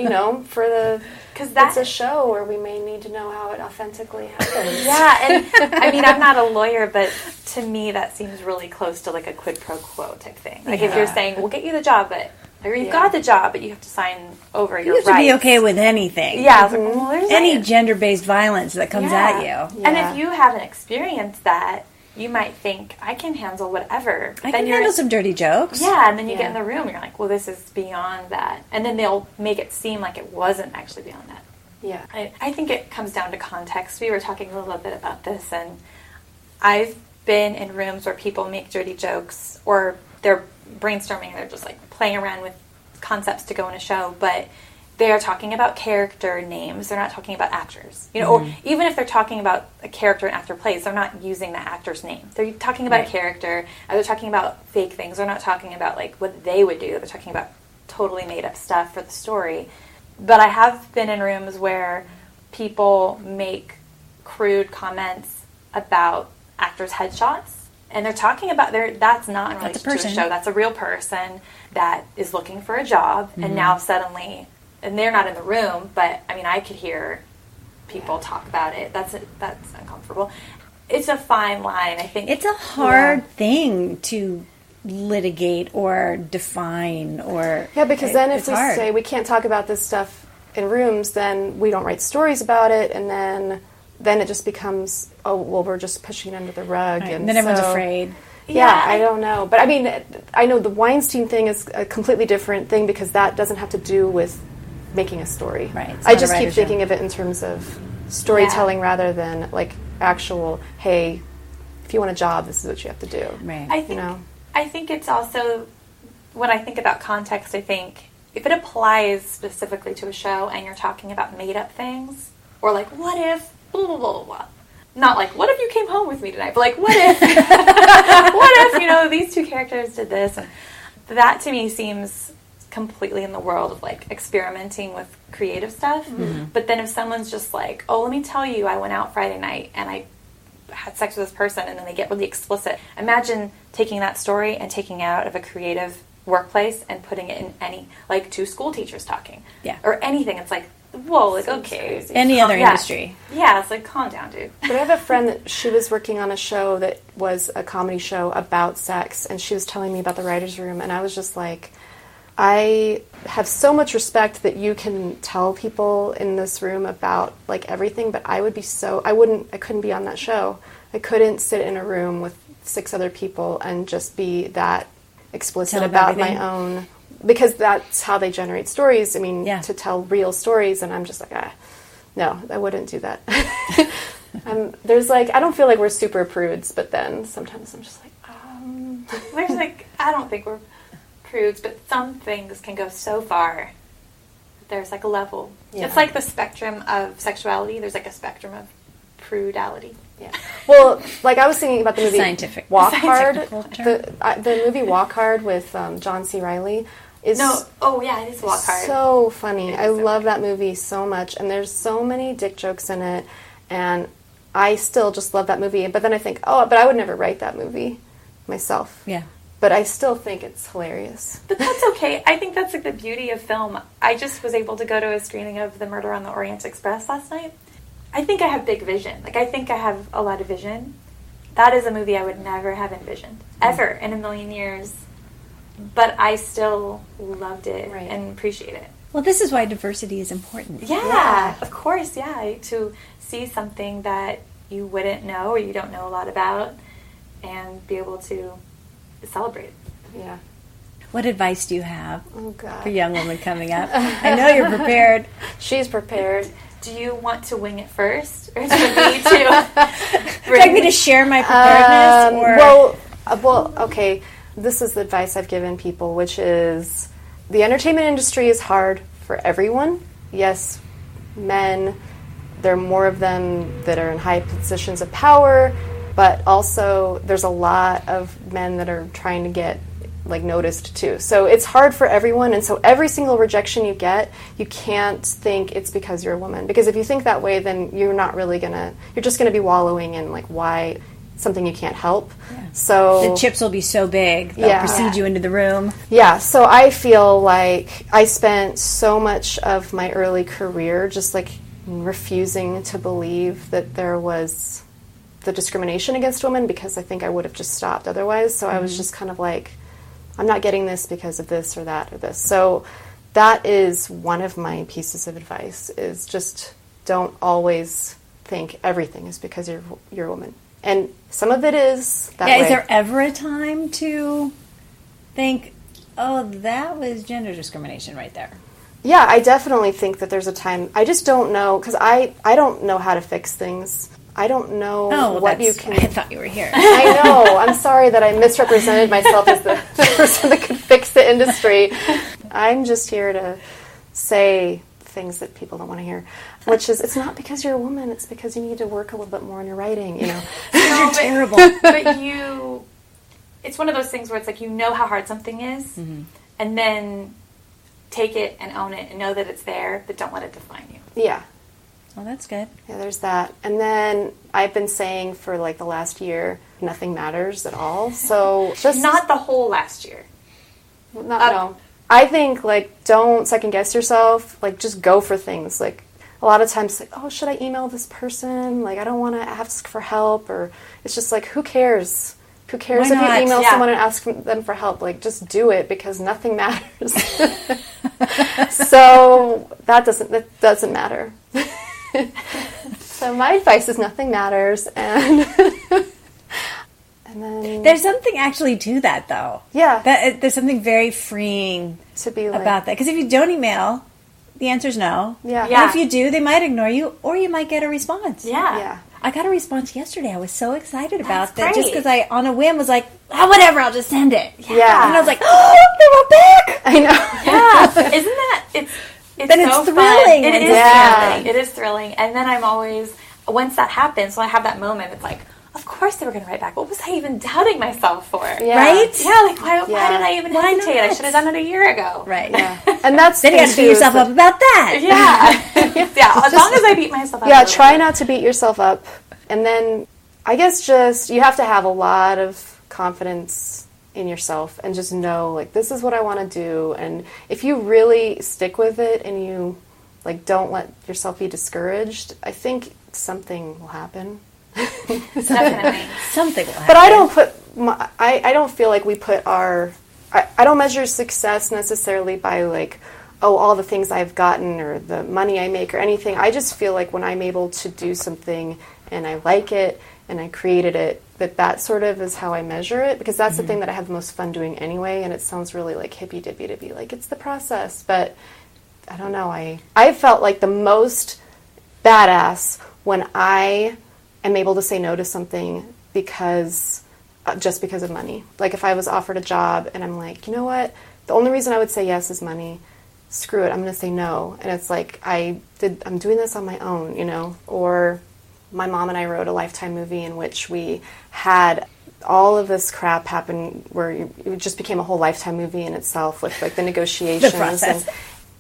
for the... Because that's a show where we may need to know how it authentically happens. Yeah, and I mean, I'm not a lawyer, but to me that seems really close to like a quid pro quo type thing. Like if you're saying, we'll get you the job, or you've got the job, but you have to sign over your rights. You have to be okay with anything. Yeah. Mm-hmm. Like, well, there's any gender-based violence that comes at you. Yeah. And if you haven't experienced that, you might think, I can handle whatever. I can handle some dirty jokes. Yeah, and then you get in the room, and you're like, well, this is beyond that. And then they'll make it seem like it wasn't actually beyond that. Yeah. I think it comes down to context. We were talking a little bit about this, and I've been in rooms where people make dirty jokes, or they're brainstorming, they're just like playing around with concepts to go in a show, but they are talking about character names. They're not talking about actors. Or even if they're talking about a character an actor plays, they're not using the actor's name. They're talking about a character, or they're talking about fake things. They're not talking about like what they would do. They're talking about totally made up stuff for the story. But I have been in rooms where people make crude comments about actors' headshots, and they're talking about that's not in relation to a show. That's a real person that is looking for a job, and now suddenly, and they're not in the room, but I mean, I could hear people talk about it. That's uncomfortable. It's a fine line. I think it's a hard thing to litigate or define, or because then if we say we can't talk about this stuff in rooms, then we don't write stories about it, and then it just becomes, oh well, we're just pushing it under the rug, and then everyone's afraid. I don't know, but I mean, I know the Weinstein thing is a completely different thing, because that doesn't have to do with making a story. Right. I just keep thinking of it in terms of storytelling rather than like actual, hey, if you want a job, this is what you have to do. Right. I think it's also, when I think about context, I think if it applies specifically to a show and you're talking about made-up things, or like, what if, blah, blah, blah, blah. Not like, what if you came home with me tonight? But like, what if, these two characters did this? And that to me seems completely in the world of like experimenting with creative stuff. Mm-hmm. But then if someone's just like, oh, let me tell you, I went out Friday night and I had sex with this person, and then they get really explicit. Imagine taking that story and taking it out of a creative workplace and putting it in any, like two school teachers talking. Yeah. Or anything. It's like, whoa, like, okay. Any other industry. Yeah, it's like, calm down, dude. But I have a friend that she was working on a show that was a comedy show about sex, and she was telling me about the writer's room, and I was just like, I have so much respect that you can tell people in this room about like everything, but I couldn't be on that show. I couldn't sit in a room with 6 other people and just be that explicit about my own, because that's how they generate stories. I mean, to tell real stories, and I'm just like, no, I wouldn't do that. There's like, I don't feel like we're super prudes, but then sometimes I'm just like, There's like, I don't think we're prudes, but some things can go so far. There's like a level. Yeah. It's like the spectrum of sexuality. There's like a spectrum of prudality. Yeah. Well, like I was thinking about the movie Scientific. Walk Hard. The movie Walk Hard with John C. Reilly is it is Walk Hard. So funny. I love that movie so much, and there's so many dick jokes in it, and I still just love that movie. But then I think, but I would never write that movie myself. Yeah. But I still think it's hilarious. But that's okay. I think that's like the beauty of film. I just was able to go to a screening of The Murder on the Orient Express last night. I think I have big vision. Like, I think I have a lot of vision. That is a movie I would never have envisioned, ever, in a million years. But I still loved it and appreciate it. Well, this is why diversity is important. Yeah, of course, to see something that you wouldn't know or you don't know a lot about and be able to celebrate. Yeah. What advice do you have for young women coming up? I know you're prepared. She's prepared. Do you want to wing it first, or do you need to? Would you like me to share my preparedness? Well, okay. This is the advice I've given people, which is the entertainment industry is hard for everyone. Yes, men, there are more of them that are in high positions of power, but also there's a lot of men that are trying to get like noticed too. So it's hard for everyone, and so every single rejection you get, you can't think it's because you're a woman, because if you think that way, then you're just gonna be wallowing in like why something you can't help. Yeah. So the chips will be so big they'll precede you into the room. Yeah, so I feel like I spent so much of my early career just like refusing to believe that there was the discrimination against women, because I think I would have just stopped otherwise. So I was just kind of like, I'm not getting this because of this or that or this. So that is one of my pieces of advice, is just don't always think everything is because you're a woman. And some of it is that way. Is there ever a time to think, oh, that was gender discrimination right there? Yeah, I definitely think that there's a time. I just don't know, because I don't know how to fix things. I don't know what you can... I thought you were here. I know. I'm sorry that I misrepresented myself as the person that could fix the industry. I'm just here to say things that people don't want to hear, which is, it's not because you're a woman, it's because you need to work a little bit more on your writing, you know. You're terrible. But it's one of those things where it's like, you know how hard something is, and then take it and own it and know that it's there, but don't let it define you. Yeah. Well, that's good. Yeah, there's that. And then I've been saying for like the last year, nothing matters at all. So just... Not the whole last year. No. I think, like, don't second guess yourself. Like, just go for things. Like, a lot of times, like, oh, should I email this person? Like, I don't want to ask for help. Or it's just like, who cares? Who cares if you email someone and ask them for help? Like, just do it, because nothing matters. So that doesn't matter. So my advice is nothing matters, and then there's something actually to that, though. Yeah, there's something very freeing to be like, about that, because if you don't email, the answer's no. Yeah. And if you do, they might ignore you, or you might get a response. Yeah. I got a response yesterday. I was so excited about That's that, just great. because I, on a whim, was like, oh, whatever, I'll just send it. Yeah. And I was like, oh, they wrote back. I know. Yeah. Isn't that it's then so it's thrilling. Fun. It is Yeah. thrilling. It is thrilling. And then I'm always, once that happens, when I have that moment, it's like, of course they were going to write back. What was I even doubting myself for? Yeah. Right? Yeah, like why did I even hesitate? not? I should have done it a year ago. Right. Yeah. And that's Then you got to beat yourself up about that. Yeah. Yeah, as long as I beat myself up. Yeah, try not to beat yourself up. And then I guess just, you have to have a lot of confidence in yourself and just know, like, this is what I want to do. And if you really stick with it and you, like, don't let yourself be discouraged, I think something will happen. Definitely. Something will happen. But I don't put, I don't feel like we put I don't measure success necessarily by, like, oh, all the things I've gotten or the money I make or anything. I just feel like when I'm able to do something and I like it and I created it, that sort of is how I measure it, because that's the thing that I have the most fun doing anyway. And it sounds really like hippy-dippy to be like, it's the process. But I don't know. I felt like the most badass when I am able to say no to something just because of money. Like, if I was offered a job and I'm like, you know what? The only reason I would say yes is money. Screw it, I'm going to say no. And it's like, I'm doing this on my own, you know? Or my mom and I wrote a Lifetime movie in which we had all of this crap happen where it just became a whole Lifetime movie in itself with, like, the negotiations. The process. And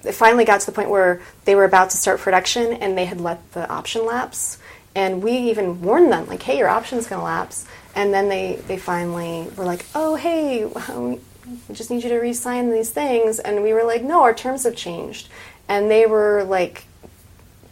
it finally got to the point where they were about to start production and they had let the option lapse. And we even warned them, like, hey, your option's going to lapse. And then they finally were like, oh, hey, we just need you to re-sign these things. And we were like, no, our terms have changed. And they were, like,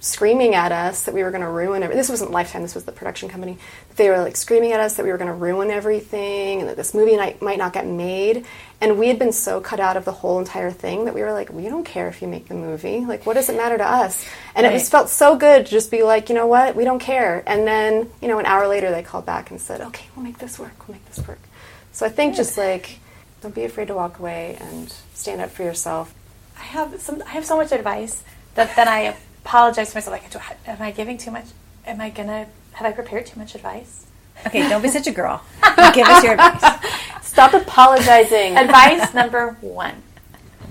screaming at us that we were going to ruin everything. This wasn't Lifetime, this was the production company. They were, like, screaming at us that we were going to ruin everything and that this movie might not get made. And we had been so cut out of the whole entire thing that we were like, we don't care if you make the movie. Like, what does it matter to us? And It just felt so good to just be like, you know what, we don't care. And then, you know, an hour later they called back and said, okay, we'll make this work. So I think just, like, don't be afraid to walk away and stand up for yourself. I have so much advice that then I apologize to myself. Like, am I giving too much? Have I prepared too much advice? Okay, don't be such a girl. Give us your advice. Stop apologizing. Advice number 1.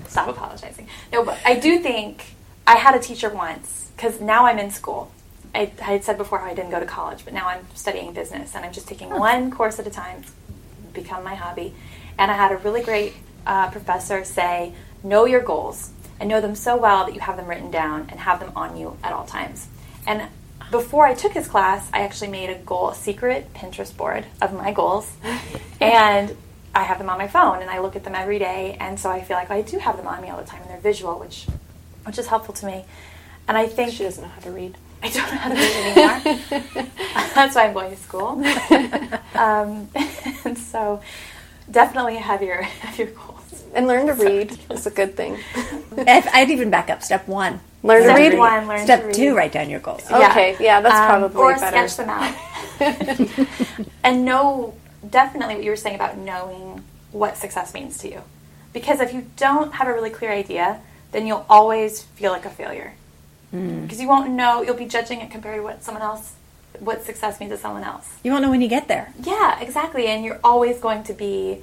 Stop apologizing. No, but I do think I had a teacher once, because now I'm in school, I had said before how I didn't go to college, but now I'm studying business, and I'm just taking one course at a time to become my hobby. And I had a really great professor say, know your goals, and know them so well that you have them written down and have them on you at all times. And before I took his class, I actually made a secret Pinterest board of my goals, and I have them on my phone, and I look at them every day, and so I feel like I do have them on me all the time, and they're visual, which is helpful to me. And I think she doesn't know how to read. I don't know how to read anymore. That's why I'm going to school. And so definitely have your goals. And learn to read is a good thing. I'd even back up. Step 1. Learn to read. Step 2, write down your goals. Okay, yeah, that's probably or better. Or sketch them out. And know definitely what you were saying about knowing what success means to you. Because if you don't have a really clear idea, then you'll always feel like a failure. Because you won't know, you'll be judging it compared to what success means to someone else. You won't know when you get there. Yeah, exactly. And you're always going to be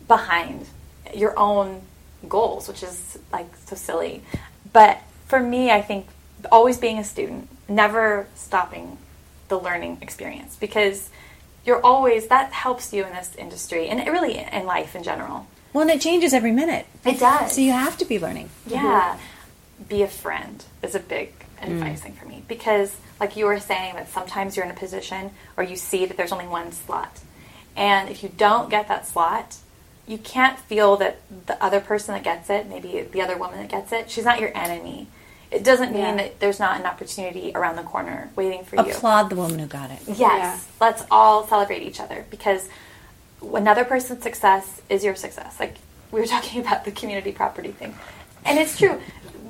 behind your own goals, which is like so silly. But for me, I think always being a student, never stopping the learning experience, because that helps you in this industry and really in life in general. Well, and it changes every minute. It does. So you have to be learning. Yeah. Mm-hmm. Be a friend is a big advice thing for me, because like you were saying, that sometimes you're in a position or you see that there's only one slot, and if you don't get that slot, you can't feel that the other person that gets it, maybe the other woman that gets it, she's not your enemy. It doesn't mean that there's not an opportunity around the corner waiting for you. Applaud the woman who got it. Yes. Yeah. Let's all celebrate each other, because another person's success is your success. Like we were talking about the community property thing. And it's true.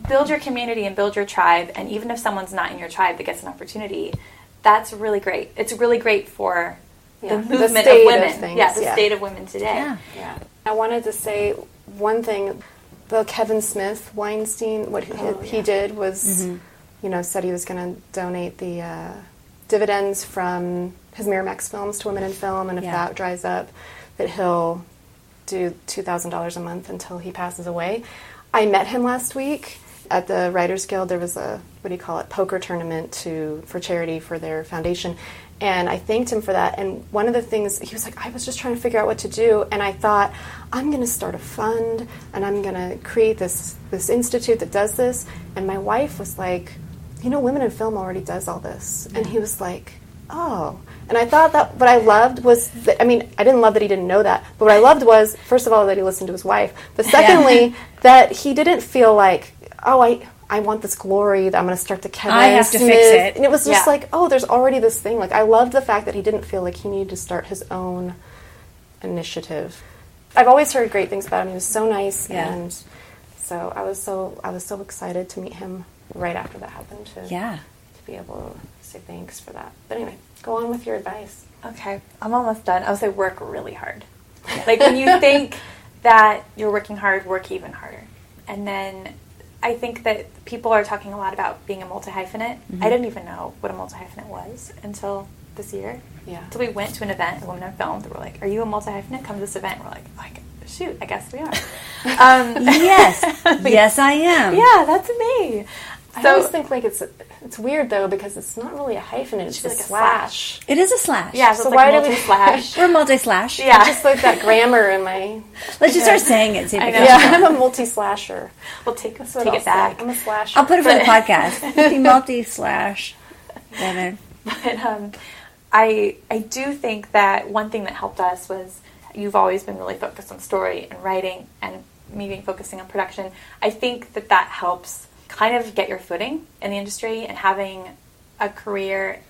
Build your community and build your tribe, and even if someone's not in your tribe that gets an opportunity, that's really great. It's really great for the movement of women. The state of women today. Yeah. I wanted to say one thing. The Kevin Smith Weinstein, what he did was, said he was going to donate the dividends from his Miramax films to Women in Film, and if that dries up, that he'll do $2,000 a month until he passes away. I met him last week at the Writers Guild. There was a, poker tournament for charity for their foundation. And I thanked him for that. And one of the things, he was like, I was just trying to figure out what to do. And I thought, I'm going to start a fund, and I'm going to create this institute that does this. And my wife was like, Women in Film already does all this. And he was like, oh. And I thought that what I loved was, I didn't love that he didn't know that. But what I loved was, first of all, that he listened to his wife. But secondly, that he didn't feel like, oh, I want this glory that I'm going to start the Kevin I have Smith. To fix it. And it was just like, oh, there's already this thing. Like, I loved the fact that he didn't feel like he needed to start his own initiative. I've always heard great things about him. He was so nice, and so I was so excited to meet him right after that happened to be able to say thanks for that. But anyway, go on with your advice. Okay, I'm almost done. I would say work really hard. Like when you think that you're working hard, work even harder. And then I think that people are talking a lot about being a multi-hyphenate. I didn't even know what a multi-hyphenate was until this year. Yeah. So we went to an event, Women in Film, that were like, are you a multi-hyphenate? Come to this event. We're like, shoot, I guess we are. Yes. Yes, I am. Yeah, that's me. I always think like it's weird though, because it's not really a hyphen, it's just a slash. It is a slash. Yeah, so it's like multi-slash. We're multi-slash. Yeah. Just like that grammar in my... Let's just start saying it. See if I'm a multi-slasher. We'll take it back. I'm a slasher. I'll put it for the podcast. Multi-slash. But I do think that one thing that helped us was you've always been really focused on story and writing, and me being focusing on production. I think that helps kind of get your footing in the industry, and having a career,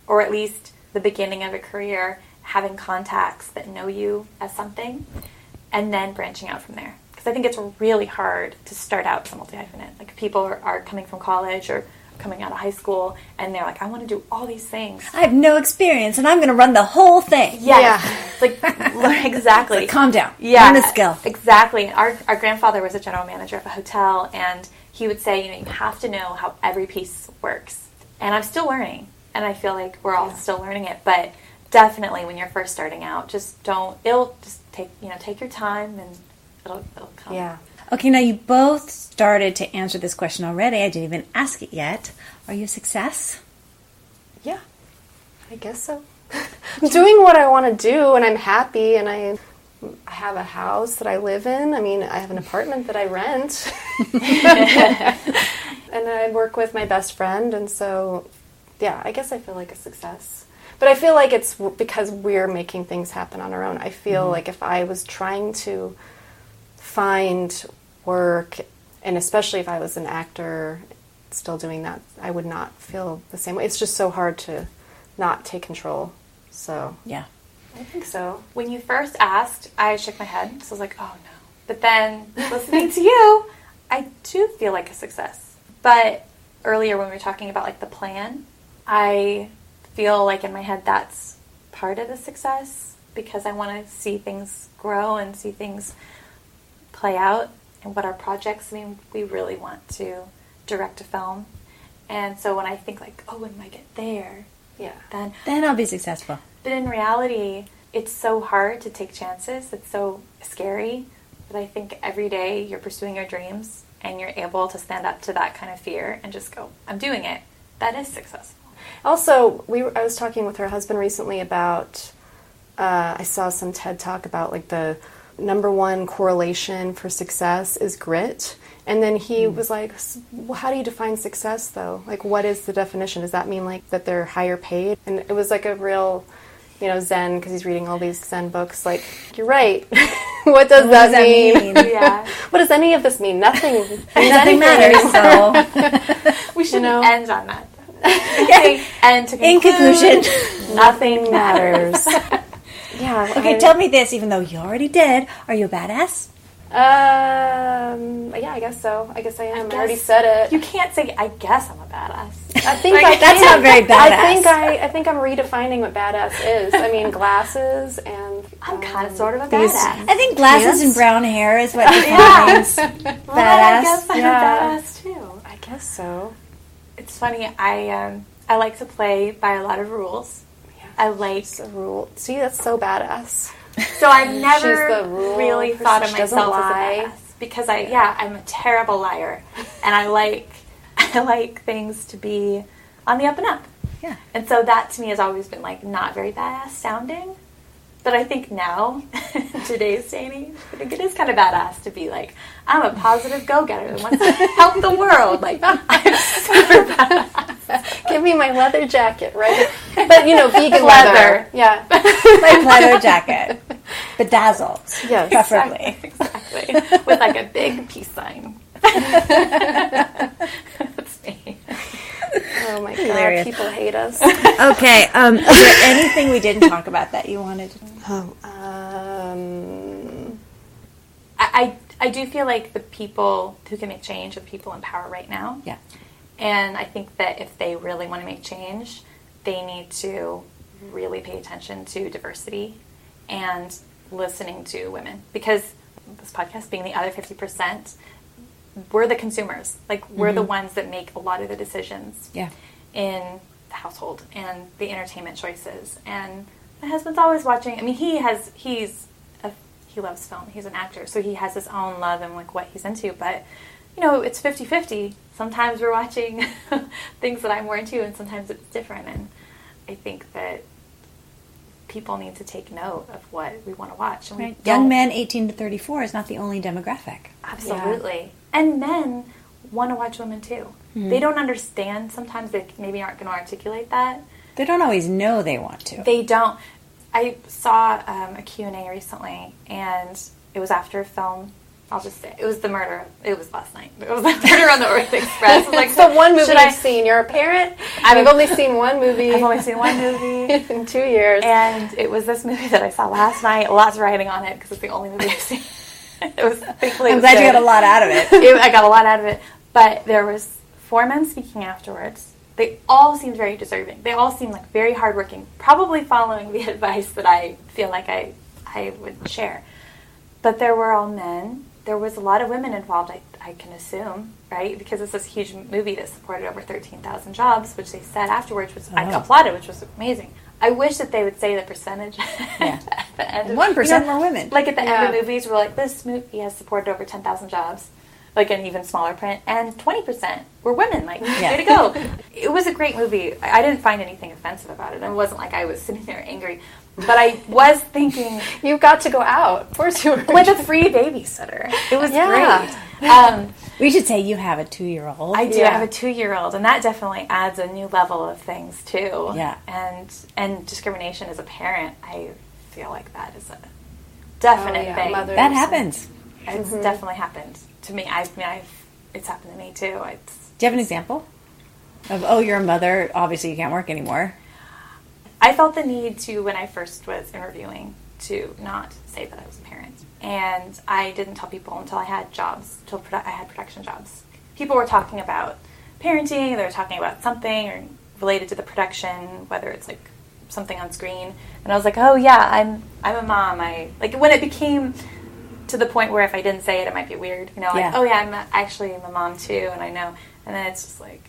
or at least the beginning of a career, having contacts that know you as something, and then branching out from there. Because I think it's really hard to start out as a multi-hyphenate. Like people are coming from college or coming out of high school, and they're like, I want to do all these things. I have no experience, and I'm going to run the whole thing. Yes. Yeah. Exactly. Like, calm down. Yeah. Learn the skill. Exactly. Our grandfather was a general manager of a hotel, and he would say, you have to know how every piece works. And I'm still learning, and I feel like we're all still learning it, but definitely when you're first starting out, it'll just take your time, and it'll come. Yeah. Okay, now you both started to answer this question already. I didn't even ask it yet. Are you a success? Yeah, I guess so. I'm doing what I want to do, and I'm happy, and I have a house that I live in. I mean, I have an apartment that I rent. And I work with my best friend, and so, yeah, I guess I feel like a success. But I feel like it's because we're making things happen on our own. I feel like if I was trying to find work, and especially if I was an actor still doing that, I would not feel the same way. It's just so hard to not take control. So Yeah. I think so. When you first asked, I shook my head. So I was like, oh no. But then listening to you, I do feel like a success. But earlier when we were talking about like the plan, I feel like in my head that's part of the success because I want to see things grow and see things play out and what our projects, I mean, we really want to direct a film. And so when I think like, oh, when I get there, then I'll be successful. But in reality, it's so hard to take chances. It's so scary. But I think every day you're pursuing your dreams and you're able to stand up to that kind of fear and just go, I'm doing it. That is successful. Also, I was talking with her husband recently about, I saw some TED Talk about like the number one correlation for success is grit. And then he was like, well, how do you define success though? Like, what is the definition? Does that mean like that they're higher paid? And it was like a real, Zen, because he's reading all these Zen books. Like, you're right. What does that mean? Yeah. What does any of this mean? Nothing. Nothing matters. So we should end on that. And to conclude, in conclusion, nothing matters. Yeah. Okay, tell me this, even though you already did. Are you a badass? Yeah, I guess so. I guess I am. I already said it. You can't say, I guess I'm a badass. I think that's not very badass. I think I'm redefining what badass is. I mean, glasses and I'm kind of sort of a badass. I think glasses and brown hair is what defines badass. Well, I guess I'm a badass too. I guess so. It's funny. I like to play by a lot of rules. Yeah. I like the rule. See, that's so badass. So I've never She's the rule really person. thought of She doesn't myself as lie. a badass because I'm a terrible liar, and I like things to be on the up and up. Yeah. And so that to me has always been like not very badass sounding. But I think now, in today's day and age, I think it is kind of badass to be like, I'm a positive go-getter that wants to help the world. Like, I'm super badass. Give me my leather jacket, right? But, vegan leather. Yeah. Like leather jacket. Bedazzled. Yes. Preferably. Exactly. With like a big peace sign. That's me. Oh my Hilarious. God, people hate us. Okay, is there anything we didn't talk about that you wanted to I do feel like the people who can make change are the people in power right now. Yeah. And I think that if they really want to make change, they need to really pay attention to diversity and listening to women. Because this podcast being the other 50%, we're the consumers. Like, we're the ones that make a lot of the decisions in the household and the entertainment choices. And my husband's always watching. I mean, he loves film. He's an actor, so he has his own love and like what he's into. But, it's 50-50. Sometimes we're watching things that I'm more into, and sometimes it's different. And I think that people need to take note of what we want to watch. And Right. Young men 18 to 34 is not the only demographic. Absolutely. Yeah. And men want to watch women too. Mm-hmm. They don't understand. Sometimes they maybe aren't going to articulate that. They don't always know they want to. They don't. I saw a Q&A recently, and it was after a film. I'll just say it was the murder. It was last night. It was the Murder on the Orient Express. It was like the one movie I've seen. You're a parent. I've only seen one movie. I've only seen one movie in 2 years, and it was this movie that I saw last night. Lots of writing on it because it's the only movie I've seen. It was. Thankfully, I'm glad you got a lot out of it. I got a lot out of it, but there was 4 men speaking afterwards. They all seemed very deserving. They all seemed like very hardworking, probably following the advice that I feel like I would share. But there were all men. There was a lot of women involved, I can assume, right? Because it's this huge movie that supported over 13,000 jobs, which they said afterwards, which I applauded, which was amazing. I wish that they would say the percentage at the end. 1% more women. Like at the end of movies, we're like, this movie has supported over 10,000 jobs. like an even smaller print, and 20% were women. Like, way to go. It was a great movie. I didn't find anything offensive about it. It wasn't like I was sitting there angry. But I was thinking... You got to go out. Of course you were. With a free babysitter. It was great. We should say you have a 2-year-old. I do. I have a 2-year-old, and that definitely adds a new level of things, too. Yeah. And discrimination as a parent, I feel like that is a definite thing. That happens. It's definitely happened to me. It's happened to me, too. Do you have an example of, you're a mother, obviously you can't work anymore? I felt the need to, when I first was interviewing, to not say that I was a parent. And I didn't tell people until I had jobs, I had production jobs. People were talking about parenting, they were talking about something or related to the production, whether it's like something on screen. And I was like, oh yeah, I'm a mom. When it became to the point where if I didn't say it, it might be weird. You know, like, oh yeah, I'm a mom too, and I know. And then it's just like...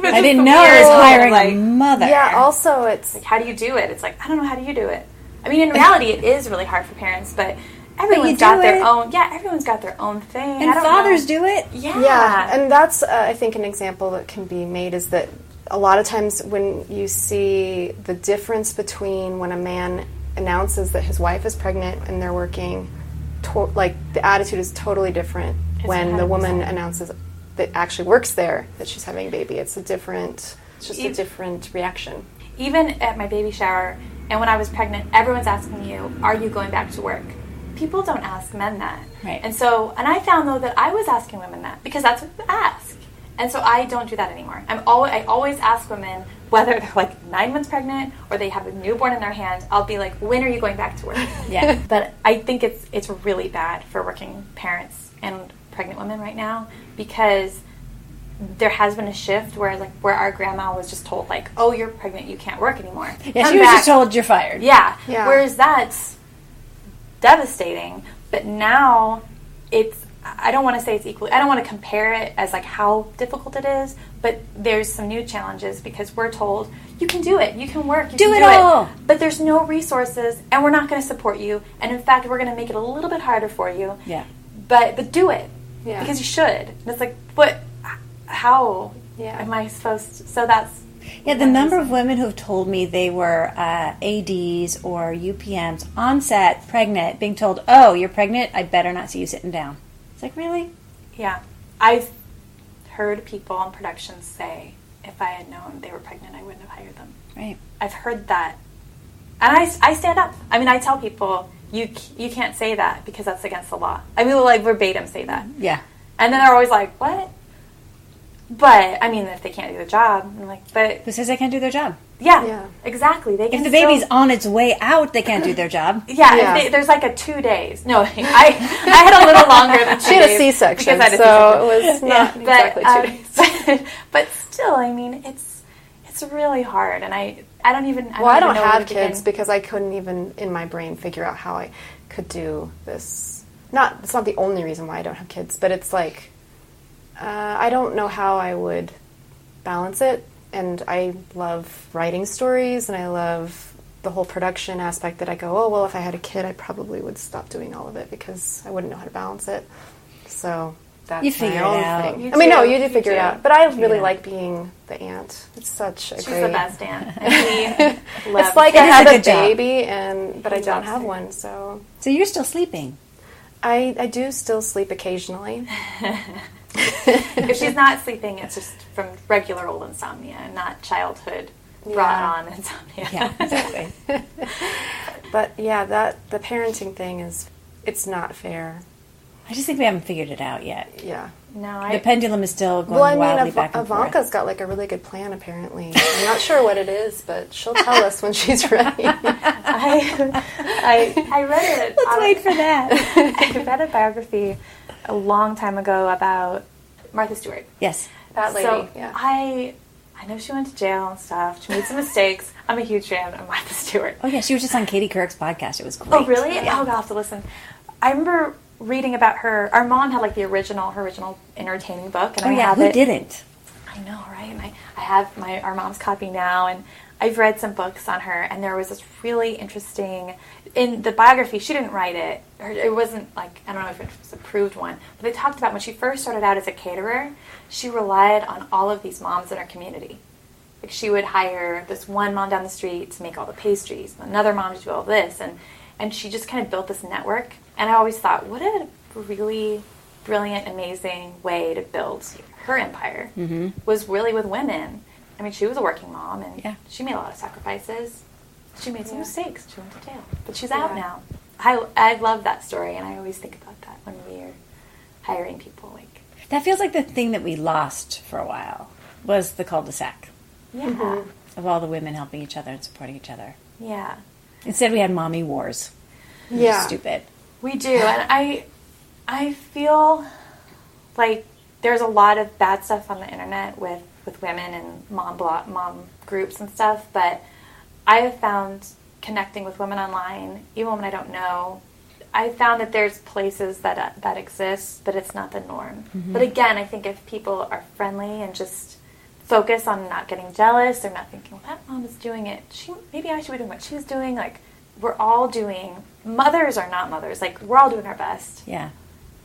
I didn't know I was hiring a mother. Yeah, also it's... Like, how do you do it? It's like, I don't know, how do you do it? I mean, in reality, it is really hard for parents, but everyone's got their own... Yeah, everyone's got their own thing. And fathers do it. Yeah, and that's, I think, an example that can be made is that a lot of times when you see the difference between when a man announces that his wife is pregnant and they're working, the attitude is totally different when the woman announces that actually works there that she's having a baby. It's a different reaction. Even at my baby shower and when I was pregnant, everyone's asking you, are you going back to work? People don't ask men that. Right. And I found though that I was asking women that because that's what they ask. And so I don't do that anymore. I always ask women whether they're like 9 months pregnant or they have a newborn in their hand. I'll be like, when are you going back to work? Yeah. But I think it's really bad for working parents and pregnant women right now because there has been a shift where our grandma was just told like, oh, you're pregnant, you can't work anymore. Yeah, she was just told you're fired. Yeah. Whereas that's devastating. But now I don't want to say it's equally, I don't want to compare it as like how difficult it is, but there's some new challenges because we're told you can do it, you can work, you can do it all. But there's no resources and we're not going to support you. And in fact, we're going to make it a little bit harder for you. Yeah. But do it. Yeah. Because you should. And it's like, how am I supposed to? So that's... Yeah, the number of women who have told me they were ADs or UPMs on set, pregnant, being told, oh, you're pregnant, I better not see you sitting down. It's like, really? Yeah. I've heard people on productions say, if I had known they were pregnant, I wouldn't have hired them. Right. I've heard that. And I stand up. I mean, I tell people, you can't say that because that's against the law. I mean, we'll like verbatim say that. Yeah. And then they're always like, what? But, I mean, if they can't do the job, I'm like, but... Who says they can't do their job? Yeah. Exactly. They can if the baby's on its way out, they can't do their job. Yeah. There's like a 2 days. No, I had a little longer than 2 days. She had a C-section, so it was not exactly 2 days. But still, I mean, it's really hard, and I don't have kids because I couldn't even, in my brain, figure out how I could do this. It's not the only reason why I don't have kids, but it's like... I don't know how I would balance it, and I love writing stories, and I love the whole production aspect that I go, oh, well, if I had a kid, I probably would stop doing all of it because I wouldn't know how to balance it. So that's my own thing. You do figure it out. But I really like being the aunt. It's such a She's great... the best aunt. And it's like I had a baby, but I don't have one, so... So you're still sleeping? I do still sleep occasionally. If she's not sleeping, it's just from regular old insomnia, not childhood brought on insomnia. Yeah, exactly. But the parenting thing it's not fair. I just think we haven't figured it out yet. Yeah. No, the pendulum is still going wildly back and forth. Ivanka's got like a really good plan, apparently. I'm not sure what it is, but she'll tell us when she's ready. I read it. Let's wait for that. I read a biography a long time ago about Martha Stewart. Yes. That lady. So I know she went to jail and stuff. She made some mistakes. I'm a huge fan of Martha Stewart. Oh, yeah. She was just on Katie Couric's podcast. It was great. Oh, really? Yeah. I'll have to listen. I remember reading about her. Our mom had like her original entertaining book. And who didn't? I know, right? And I have our mom's copy now, and I've read some books on her, and there was this really interesting... in the biography, she didn't write it. It wasn't like, I don't know if it was an approved one, but they talked about when she first started out as a caterer, she relied on all of these moms in her community. Like she would hire this one mom down the street to make all the pastries, another mom to do all this, and she just kind of built this network. And I always thought, what a really brilliant, amazing way to build her empire was really with women. I mean, she was a working mom, and she made a lot of sacrifices. She made some mistakes. She went to jail. But she's out now. I love that story, and I always think about that when we are hiring people. Like that feels like the thing that we lost for a while was the cul-de-sac. Yeah. Of all the women helping each other and supporting each other. Yeah. Instead, we had mommy wars. Yeah. Stupid. We do, and I feel like there's a lot of bad stuff on the internet with women and mom groups and stuff, but I have found connecting with women online, even when I don't know, I found that there's places that exist, but it's not the norm. But again, I think if people are friendly and just focus on not getting jealous or not thinking, well, that mom is doing it, maybe I should be doing what she's doing, like we're all doing, mothers are not mothers, like we're all doing our best. Yeah.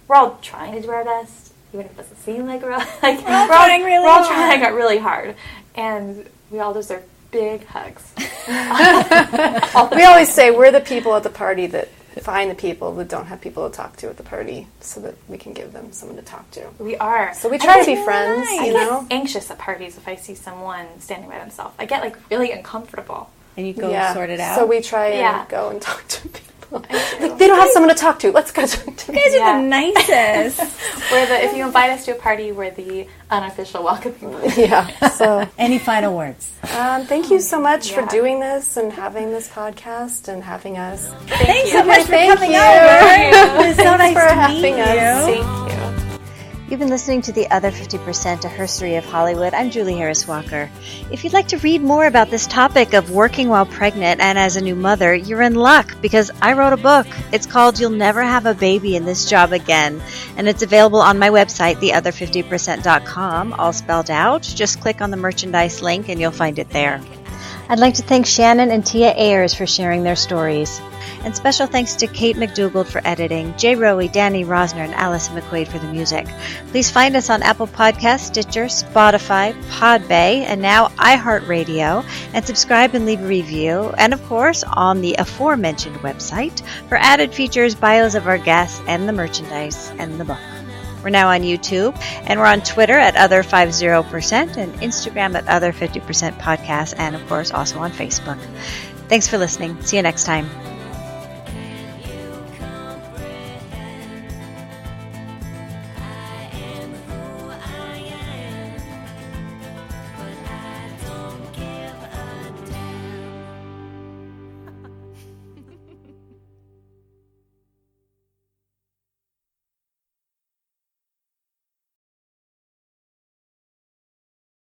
We're all trying to do our best, even if it doesn't seem like we're all trying really hard. And we all deserve big hugs. We always say we're the people at the party that find the people that don't have people to talk to at the party so that we can give them someone to talk to. We are. So we try to be friends, I get anxious at parties if I see someone standing by themselves. I get like really uncomfortable. And you go sort it out? So we try and go and talk to people. Like, they don't have someone to talk to. Let's go talk to them. You guys are the nicest. If you invite us to a party, we're the unofficial welcoming party. Yeah. So, any final words? Thank you so much for doing this and having this podcast and having us. Thanks so much for coming over. It was so nice for to having meet us. Thank you. You've been listening to The Other 50%, A Herstory of Hollywood. I'm Julie Harris Walker. If you'd like to read more about this topic of working while pregnant and as a new mother, you're in luck because I wrote a book. It's called You'll Never Have a Baby in This Job Again, and it's available on my website, theother50%.com, all spelled out. Just click on the merchandise link and you'll find it there. I'd like to thank Shannon and Tia Ayers for sharing their stories. And special thanks to Kate McDougald for editing, Jay Rowe, Danny Rosner, and Allison McQuaid for the music. Please find us on Apple Podcasts, Stitcher, Spotify, Podbay, and now iHeartRadio, and subscribe and leave a review, and of course on the aforementioned website for added features, bios of our guests, and the merchandise and the book. We're now on YouTube, and we're on Twitter at Other50%, and Instagram at Other50% Podcast, and of course also on Facebook. Thanks for listening. See you next time.